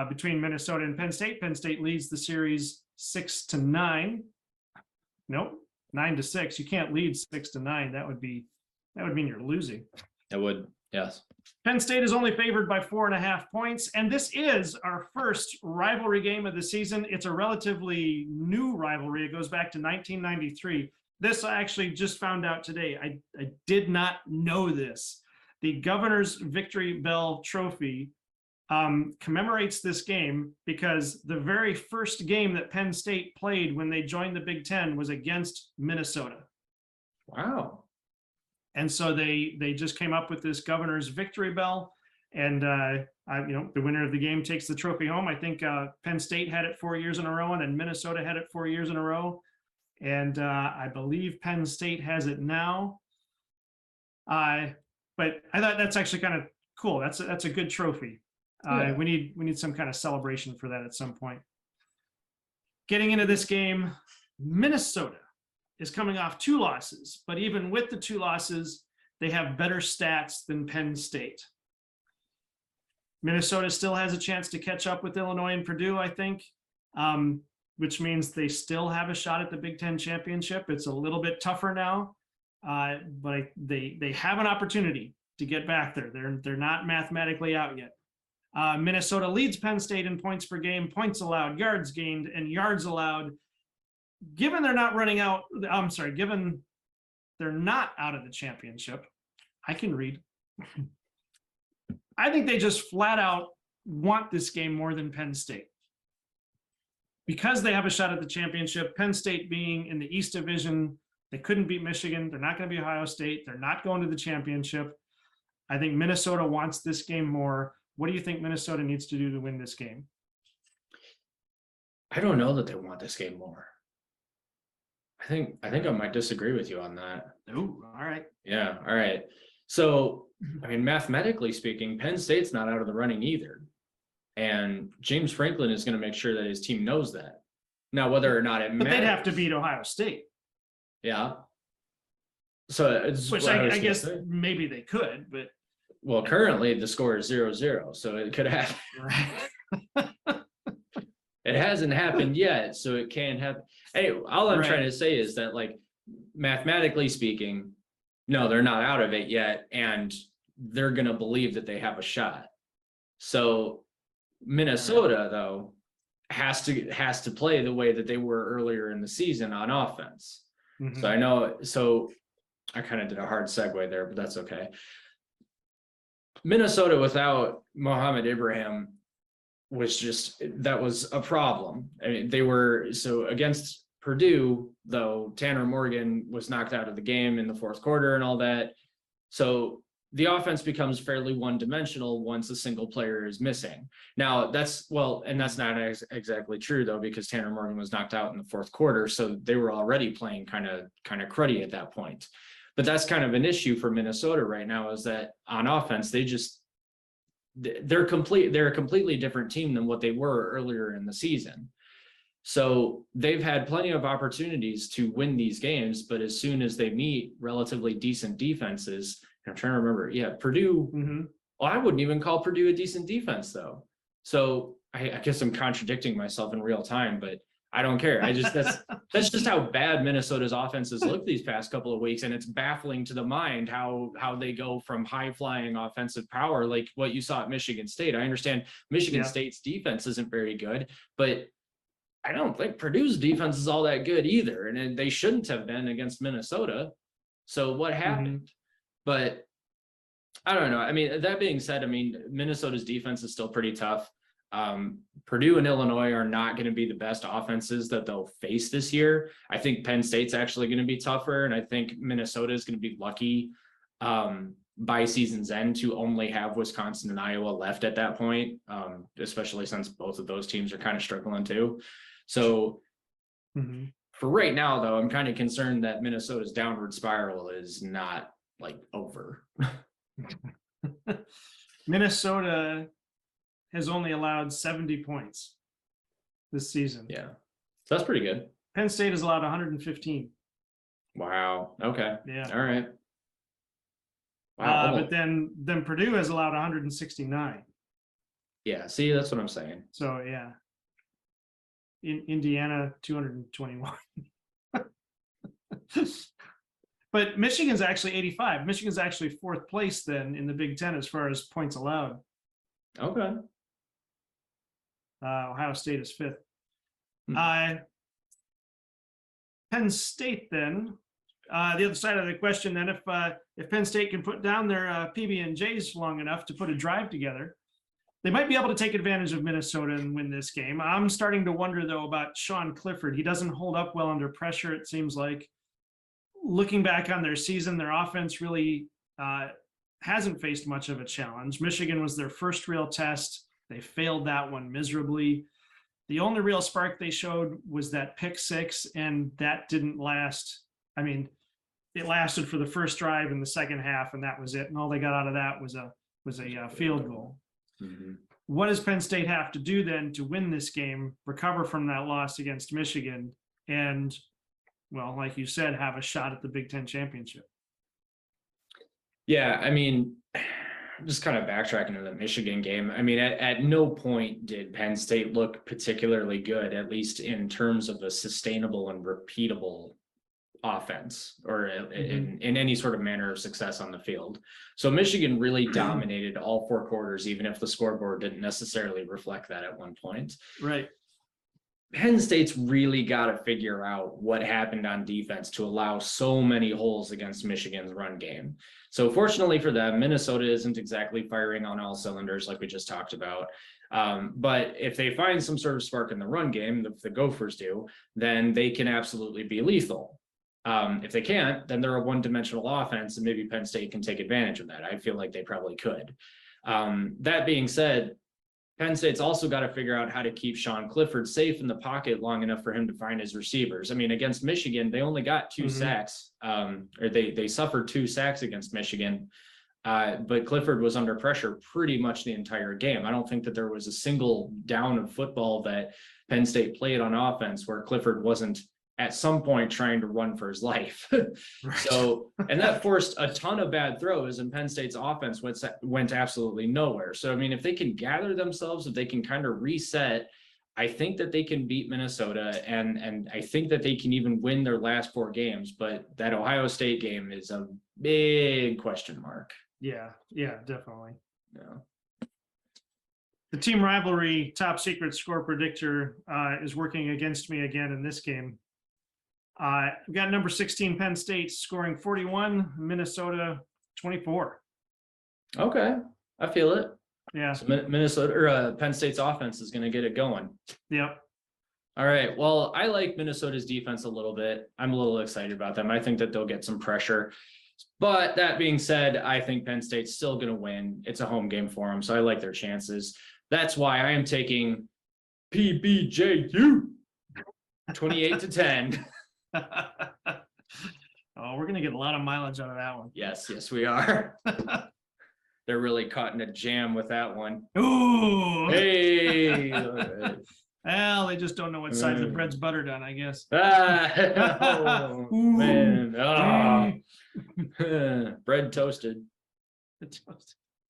between Minnesota and Penn State. Penn State leads the series 6-9. Nope, 9-6. You can't lead 6-9. That would mean you're losing. It would, yes. Penn State is only favored by 4.5 points, and this is our first rivalry game of the season. It's a relatively new rivalry. It goes back to 1993. This I actually just found out today. I did not know this. The Governor's Victory Bell Trophy commemorates this game because the very first game that Penn State played when they joined the Big Ten was against Minnesota. Wow. And so they just came up with this Governor's Victory Bell, and the winner of the game takes the trophy home. I think Penn State had it 4 years in a row, and then Minnesota had it 4 years in a row, and I believe Penn State has it now. But I thought that's actually kind of cool. That's a good trophy. Yeah. We need some kind of celebration for that at some point. Getting into this game, Minnesota is coming off 2 losses, but even with the 2 losses, they have better stats than Penn State. Minnesota still has a chance to catch up with Illinois and Purdue, I think, which means they still have a shot at the Big Ten championship. It's a little bit tougher now, but they have an opportunity to get back there. They're not mathematically out yet. Minnesota leads Penn State in points per game, points allowed, yards gained, and yards allowed. Given they're not given they're not out of the championship, I can read. I think they just flat out want this game more than Penn State. Because they have a shot at the championship, Penn State being in the East Division, they couldn't beat Michigan. They're not going to be Ohio State. They're not going to the championship. I think Minnesota wants this game more. What do you think Minnesota needs to do to win this game? I don't know that they want this game more. I think I might disagree with you on that. Oh, all right. Yeah, all right. So, I mean, mathematically speaking, Penn State's not out of the running either. And James Franklin is going to make sure that his team knows that. Now, whether or not it But matters. they'd have to beat Ohio State. Yeah. So, it's Which what I was gonna guess say. maybe they could, but Well, currently the score is 0-0, so it could happen. right. It hasn't happened yet, so it can happen. Hey, all I'm Right. trying to say is that, like, mathematically speaking, no, they're not out of it yet, and they're gonna believe that they have a shot. So Minnesota, though, has to play the way that they were earlier in the season on offense. Mhm. So I know, so I kind of did a hard segue there, but that's okay. Minnesota without Mohamed Ibrahim that was a problem. I mean, they were, so against Purdue, though, Tanner Morgan was knocked out of the game in the fourth quarter and all that. So the offense becomes fairly one-dimensional once a single player is missing. Now that's not exactly true though, because Tanner Morgan was knocked out in the fourth quarter. So they were already playing kind of cruddy at that point. But that's kind of an issue for Minnesota right now, is that on offense, they're a completely different team than what they were earlier in the season. So they've had plenty of opportunities to win these games, but as soon as they meet relatively decent defenses, I'm trying to remember, yeah, Purdue, Mm-hmm. well, I wouldn't even call Purdue a decent defense though. So I guess I'm contradicting myself in real time, but I don't care. That's just how bad Minnesota's offenses look these past couple of weeks. And it's baffling to the mind how they go from high flying offensive power, like what you saw at Michigan State. I understand Michigan State's defense isn't very good, but I don't think Purdue's defense is all that good either. And they shouldn't have been against Minnesota. So what happened? But I don't know. I mean, that being said, I mean, Minnesota's defense is still pretty tough. Purdue and Illinois are not going to be the best offenses that they'll face this year. I think Penn State's actually going to be tougher, and I think Minnesota is going to be lucky by season's end to only have Wisconsin and Iowa left at that point, especially since both of those teams are kind of struggling too. So for right now, though, I'm kind of concerned that Minnesota's downward spiral is not like over. Minnesota has only allowed 70 points this season. Yeah, so that's pretty good. Penn State has allowed 115. Wow. Okay. Yeah. All right. Wow. But then Purdue has allowed 169. Yeah. See, that's what I'm saying. So yeah. In Indiana, 221. But Michigan's actually 85. Michigan's actually fourth place then in the Big Ten as far as points allowed. Okay. Ohio State is fifth. Hmm. Penn State then, the other side of the question then, if Penn State can put down their PB&Js long enough to put a drive together, they might be able to take advantage of Minnesota and win this game. I'm starting to wonder though about Sean Clifford. He doesn't hold up well under pressure, it seems like. Looking back on their season, their offense really hasn't faced much of a challenge. Michigan was their first real test. They failed that one miserably. The only real spark they showed was that pick six, and that didn't last. I mean, it lasted for the first drive in the second half, and that was it. And all they got out of that was a field goal. Mm-hmm. What does Penn State have to do then to win this game, recover from that loss against Michigan, and, well, like you said, have a shot at the Big Ten championship? Yeah, I mean, just kind of backtracking to the Michigan game. I mean, at no point did Penn State look particularly good, at least in terms of a sustainable and repeatable offense, or in any sort of manner of success on the field. So Michigan really dominated all four quarters, even if the scoreboard didn't necessarily reflect that at one point. Right. Penn State's really got to figure out what happened on defense to allow so many holes against Michigan's run game. So fortunately for them, Minnesota isn't exactly firing on all cylinders like we just talked about. But if they find some sort of spark in the run game, if the Gophers do, then they can absolutely be lethal. If they can't, then they're a one-dimensional offense, and maybe Penn State can take advantage of that. I feel like they probably could. That being said, Penn State's also got to figure out how to keep Sean Clifford safe in the pocket long enough for him to find his receivers. I mean, against Michigan, they only got 2 sacks, or they suffered 2 sacks against Michigan. But Clifford was under pressure pretty much the entire game. I don't think that there was a single down of football that Penn State played on offense where Clifford wasn't at some point trying to run for his life. Right. So, and that forced a ton of bad throws, and Penn State's offense went absolutely nowhere. So, I mean, if they can gather themselves, if they can kind of reset, I think that they can beat Minnesota, and I think that they can even win their last 4 games. But that Ohio State game is a big question mark. Yeah, definitely. Yeah. The team rivalry top secret score predictor is working against me again in this game. We've got number 16 Penn State scoring 41, Minnesota 24. Okay, I feel it. Yeah. So Minnesota or Penn State's offense is going to get it going. Yep. All right. Well, I like Minnesota's defense a little bit. I'm a little excited about them. I think that they'll get some pressure. But that being said, I think Penn State's still going to win. It's a home game for them, so I like their chances. That's why I am taking PBJU 28-10. Oh, we're gonna get a lot of mileage out of that one. Yes, we are. They're really caught in a jam with that one. Ooh. Hey. All right. Well, they just don't know what side of the bread's buttered on, I guess. Oh, Ooh. man. Oh. Bread toasted.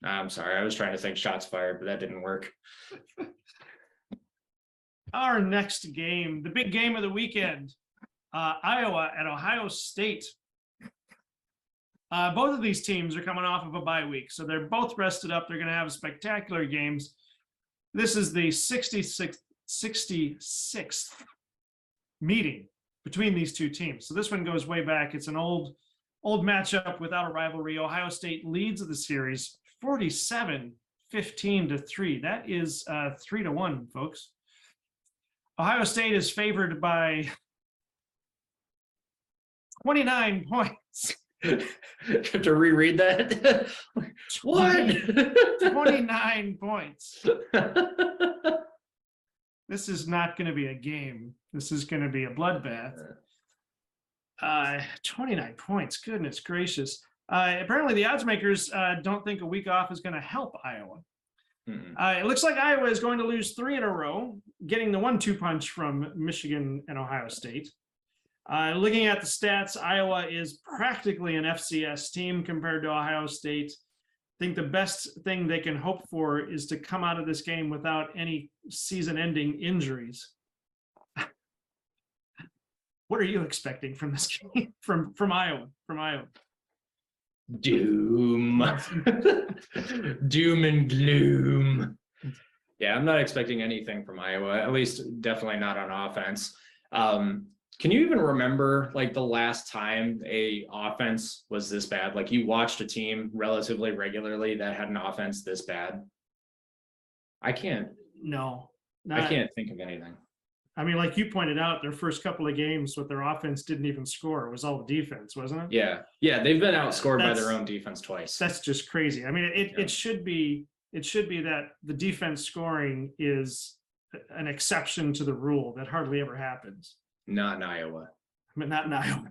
I'm sorry. I was trying to think shots fired, but that didn't work. Our next game, the big game of the weekend, Iowa at Ohio State. Both of these teams are coming off of a bye week, so they're both rested up. They're going to have spectacular games. This is the 66th meeting between these two teams. So this one goes way back. It's an old matchup without a rivalry. Ohio State leads the series 47-15-3. That is 3-1, folks. Ohio State is favored by 29 points. Have to reread that. What? 29 points. This is not going to be a game. This is going to be a bloodbath. 29 points. Goodness gracious. Apparently the odds makers don't think a week off is going to help Iowa. It looks like Iowa is going to lose 3 in a row, getting the 1-2 punch from Michigan and Ohio State. Looking at the stats, Iowa is practically an FCS team compared to Ohio State. I think the best thing they can hope for is to come out of this game without any season-ending injuries. What are you expecting from this game from Iowa? Doom. Doom and gloom. Yeah, I'm not expecting anything from Iowa, at least definitely not on offense. Can you even remember like the last time a offense was this bad? Like you watched a team relatively regularly that had an offense this bad? I can't. No. I can't think of anything. I mean, like you pointed out, their first couple of games with their offense didn't even score. It was all defense, wasn't it? Yeah. They've been outscored by their own defense twice. That's just crazy. I mean, it should be that the defense scoring is an exception to the rule that hardly ever happens. Not in Iowa. I mean, not in Iowa.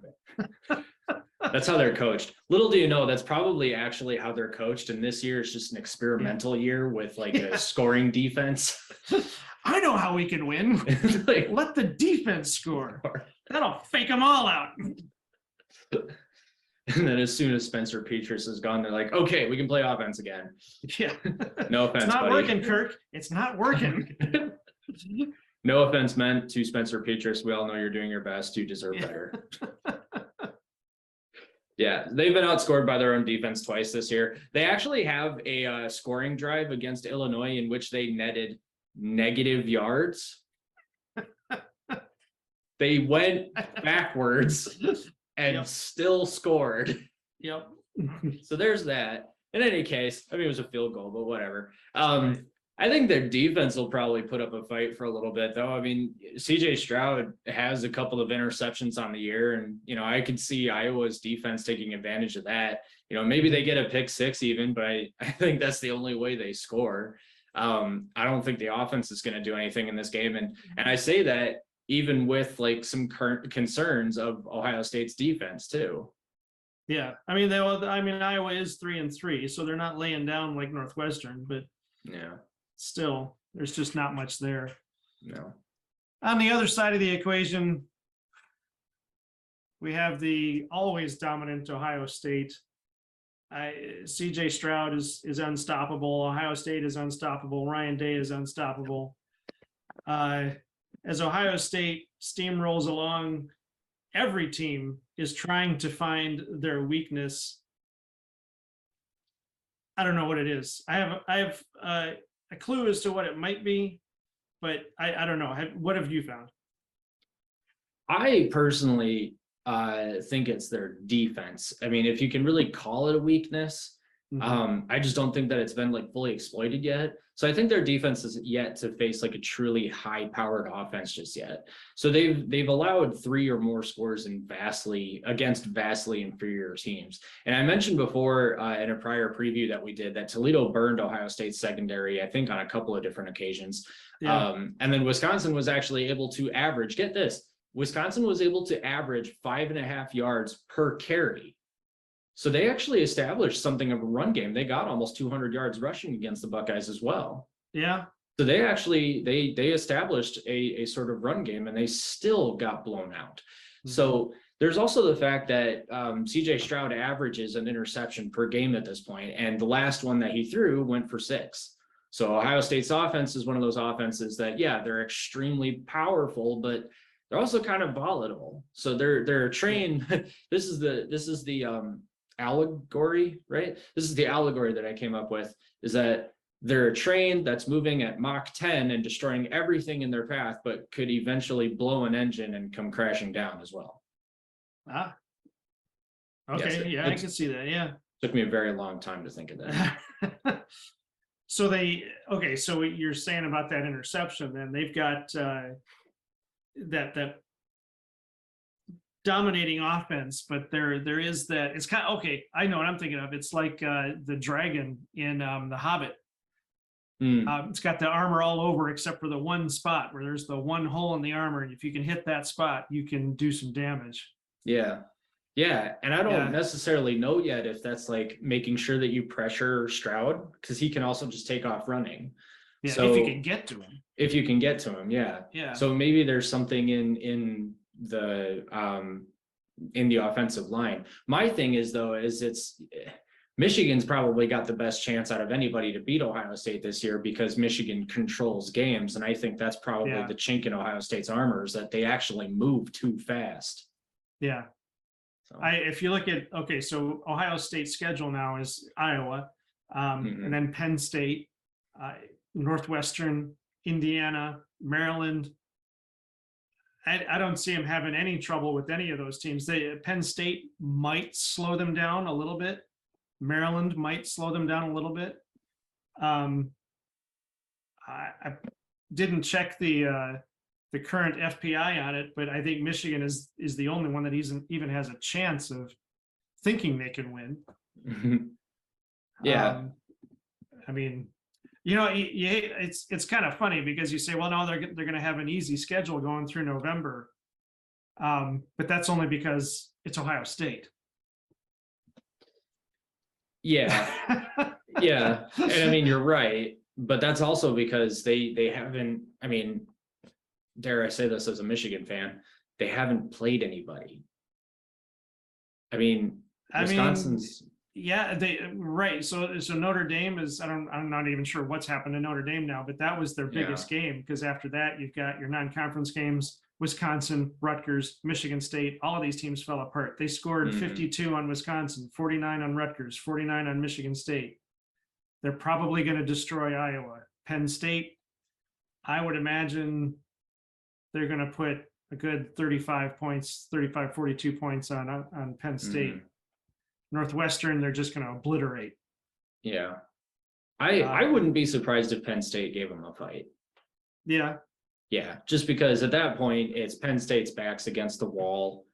That's how they're coached. Little do you know, that's probably actually how they're coached. And this year is just an experimental year with like a scoring defense. I know how we can win. Like, let the defense score. That'll fake them all out. And then as soon as Spencer Petras is gone, they're like, okay, we can play offense again. Yeah. No offense, It's not buddy. working, Kirk. It's not working. No offense meant to Spencer Petras. We all know you're doing your best. You deserve better. Yeah, they've been outscored by their own defense twice this year. They actually have a scoring drive against Illinois in which they netted negative yards. They went backwards and still scored. Yep. So there's that. In any case, I mean, it was a field goal, but whatever. I think their defense will probably put up a fight for a little bit, though. I mean, CJ Stroud has a couple of interceptions on the year, and I could see Iowa's defense taking advantage of that. Maybe they get a pick six even, but I think that's the only way they score. I don't think the offense is going to do anything in this game, and I say that even with like some current concerns of Ohio State's defense too. Yeah, I mean Iowa is 3-3, so they're not laying down like Northwestern, but yeah. Still, there's just not much there. No. On the other side of the equation, we have the always dominant Ohio State. CJ Stroud is unstoppable. Ohio State is unstoppable. Ryan Day is unstoppable. As Ohio State steamrolls along, every team is trying to find their weakness. I don't know what it is. I have a clue as to what it might be, but I don't know. What have you found? I personally think it's their defense. I mean, if you can really call it a weakness, I just don't think that it's been like fully exploited yet. So I think their defense is yet to face like a truly high-powered offense just yet. So they've allowed 3 or more scores against vastly inferior teams. And I mentioned before in a prior preview that we did that Toledo burned Ohio State's secondary, I think on a couple of different occasions. Yeah. And then Wisconsin was actually able to average, get this, Wisconsin was able to average 5.5 yards per carry. So they actually established something of a run game. They got almost 200 yards rushing against the Buckeyes as well. Yeah. So they actually, they established a sort of run game, and they still got blown out. So there's also the fact that CJ Stroud averages an interception per game at this point, and the last one that he threw went for 6. So Ohio State's offense is one of those offenses that, yeah, they're extremely powerful, but they're also kind of volatile. So they're trained. This is the allegory, right? This is the allegory that I came up with, is that they're a train that's moving at Mach 10 and destroying everything in their path, but could eventually blow an engine and come crashing down as well. Ah. Okay, yeah, I can see that. Yeah. Took me a very long time to think of that. So so what you're saying about that interception, then they've got that dominating offense, but there is that, it's kind of, okay, I know what I'm thinking of. It's like the dragon in The Hobbit. It's got the armor all over except for the one spot where there's the one hole in the armor, and if you can hit that spot, you can do some damage. Yeah, and I don't necessarily know yet if that's like making sure that you pressure Stroud, because he can also just take off running. Yeah, so, if you can get to him. If you can get to him, yeah. So maybe there's something in the offensive line. My thing is, though, is Michigan's probably got the best chance out of anybody to beat Ohio State this year, because Michigan controls games, and I think that's probably the chink in Ohio State's armor, is that they actually move too fast. Yeah. So. If you look at, so Ohio State's schedule now is Iowa, and then Penn State, Northwestern, Indiana, Maryland. I don't see them having any trouble with any of those teams. Penn State might slow them down a little bit. Maryland might slow them down a little bit. I didn't check the current FPI on it, but I think Michigan is the only one that even has a chance of thinking they can win. Yeah. I mean, it's kind of funny because you say, well, no, they're going to have an easy schedule going through November. But that's only because it's Ohio State. Yeah. Yeah. And I mean, you're right, but that's also because they haven't, I mean, dare I say this as a Michigan fan, they haven't played anybody. I mean, Wisconsin's. Yeah, right. So Notre Dame is, I'm not even sure what's happened to Notre Dame now, but that was their biggest game, because after that you've got your non-conference games, Wisconsin, Rutgers, Michigan State. All of these teams fell apart. They scored 52 on Wisconsin, 49 on Rutgers, 49 on Michigan State. They're probably going to destroy Iowa. Penn State, I would imagine they're going to put a good 35 points, 35, 42 points on Penn State. Northwestern, they're just going to obliterate. Yeah. I wouldn't be surprised if Penn State gave them a fight. Yeah. Yeah, just because at that point it's Penn State's backs against the wall.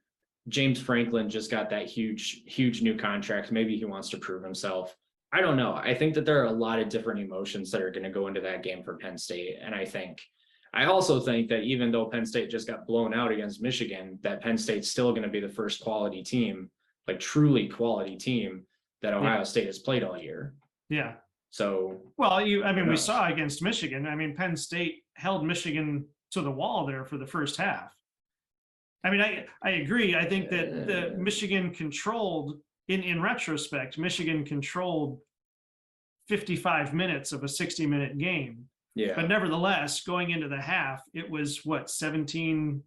James Franklin just got that huge new contract. Maybe he wants to prove himself. I don't know. I think that there are a lot of different emotions that are going to go into that game for Penn State. And I also think that even though Penn State just got blown out against Michigan, that Penn State's still going to be the first quality team, like truly quality team that Ohio State has played all year. Yeah. So, well, we saw against Michigan. Penn State held Michigan to the wall there for the first half. I agree. I think that the Michigan controlled, in retrospect, Michigan controlled 55 minutes of a 60-minute game. yeah. But nevertheless, going into the half, it was what, 17-14?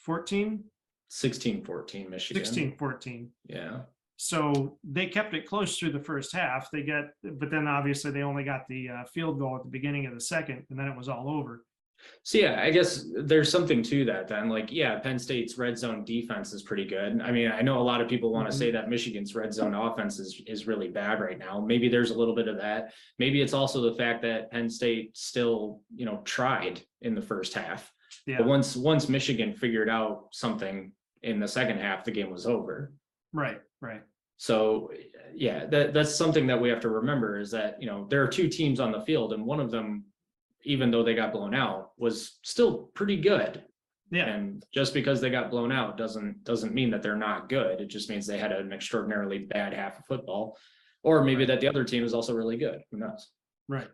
16-14 Michigan. 16-14. Yeah. So they kept it close through the first half. But then obviously they only got the field goal at the beginning of the second, and then it was all over. So yeah, I guess there's something to that then. Like, yeah, Penn State's red zone defense is pretty good. I know a lot of people want to say that Michigan's red zone offense is really bad right now. Maybe there's a little bit of that. Maybe it's also the fact that Penn State still, tried in the first half. Yeah. But once Michigan figured out something in the second half, the game was over. Right. So yeah, that's something that we have to remember is that, there are two teams on the field and one of them, even though they got blown out, was still pretty good. Yeah. And just because they got blown out doesn't mean that they're not good. It just means they had an extraordinarily bad half of football, or maybe that the other team is also really good. Who knows? Right.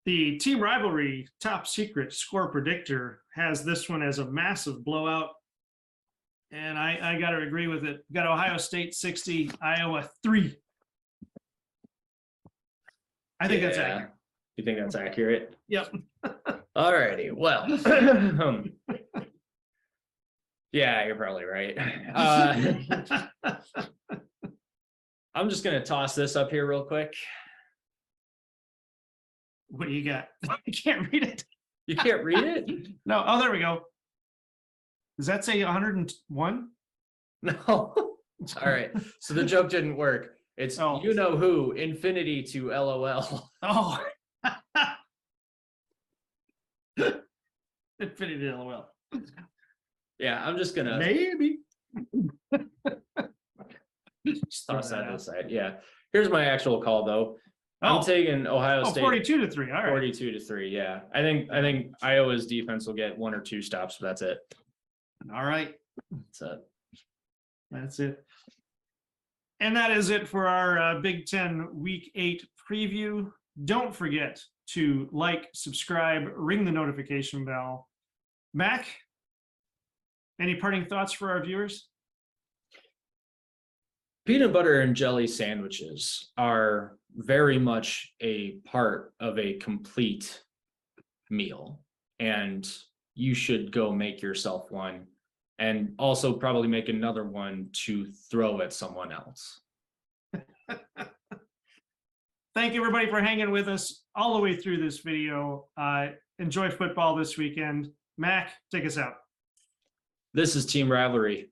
The Team Rivalry top secret score predictor has this one as a massive blowout. And I got to agree with it. Got Ohio State 60, Iowa 3. I think that's accurate. You think that's accurate? Yep. All righty. Well, yeah, you're probably right. I'm just going to toss this up here real quick. What do you got? I can't read it. You can't read it? No. Oh, there we go. Does that say 101? No. All right. So the joke didn't work. It's you know who, infinity to LOL. Oh. Infinity to LOL. Yeah, I'm just gonna maybe just toss that to the side. Yeah. Here's my actual call though. I'm taking Ohio State 42-3. All right. 42-3. Yeah. I think Iowa's defense will get one or two stops, but that's it. All right. That's it. And that is it for our Big Ten Week 8 preview. Don't forget to like, subscribe, ring the notification bell. Mac, any parting thoughts for our viewers? Peanut butter and jelly sandwiches are very much a part of a complete meal, and you should go make yourself one and also probably make another one to throw at someone else. Thank you, everybody, for hanging with us all the way through this video. Enjoy football this weekend. Mac, take us out. This is Team Rivalry.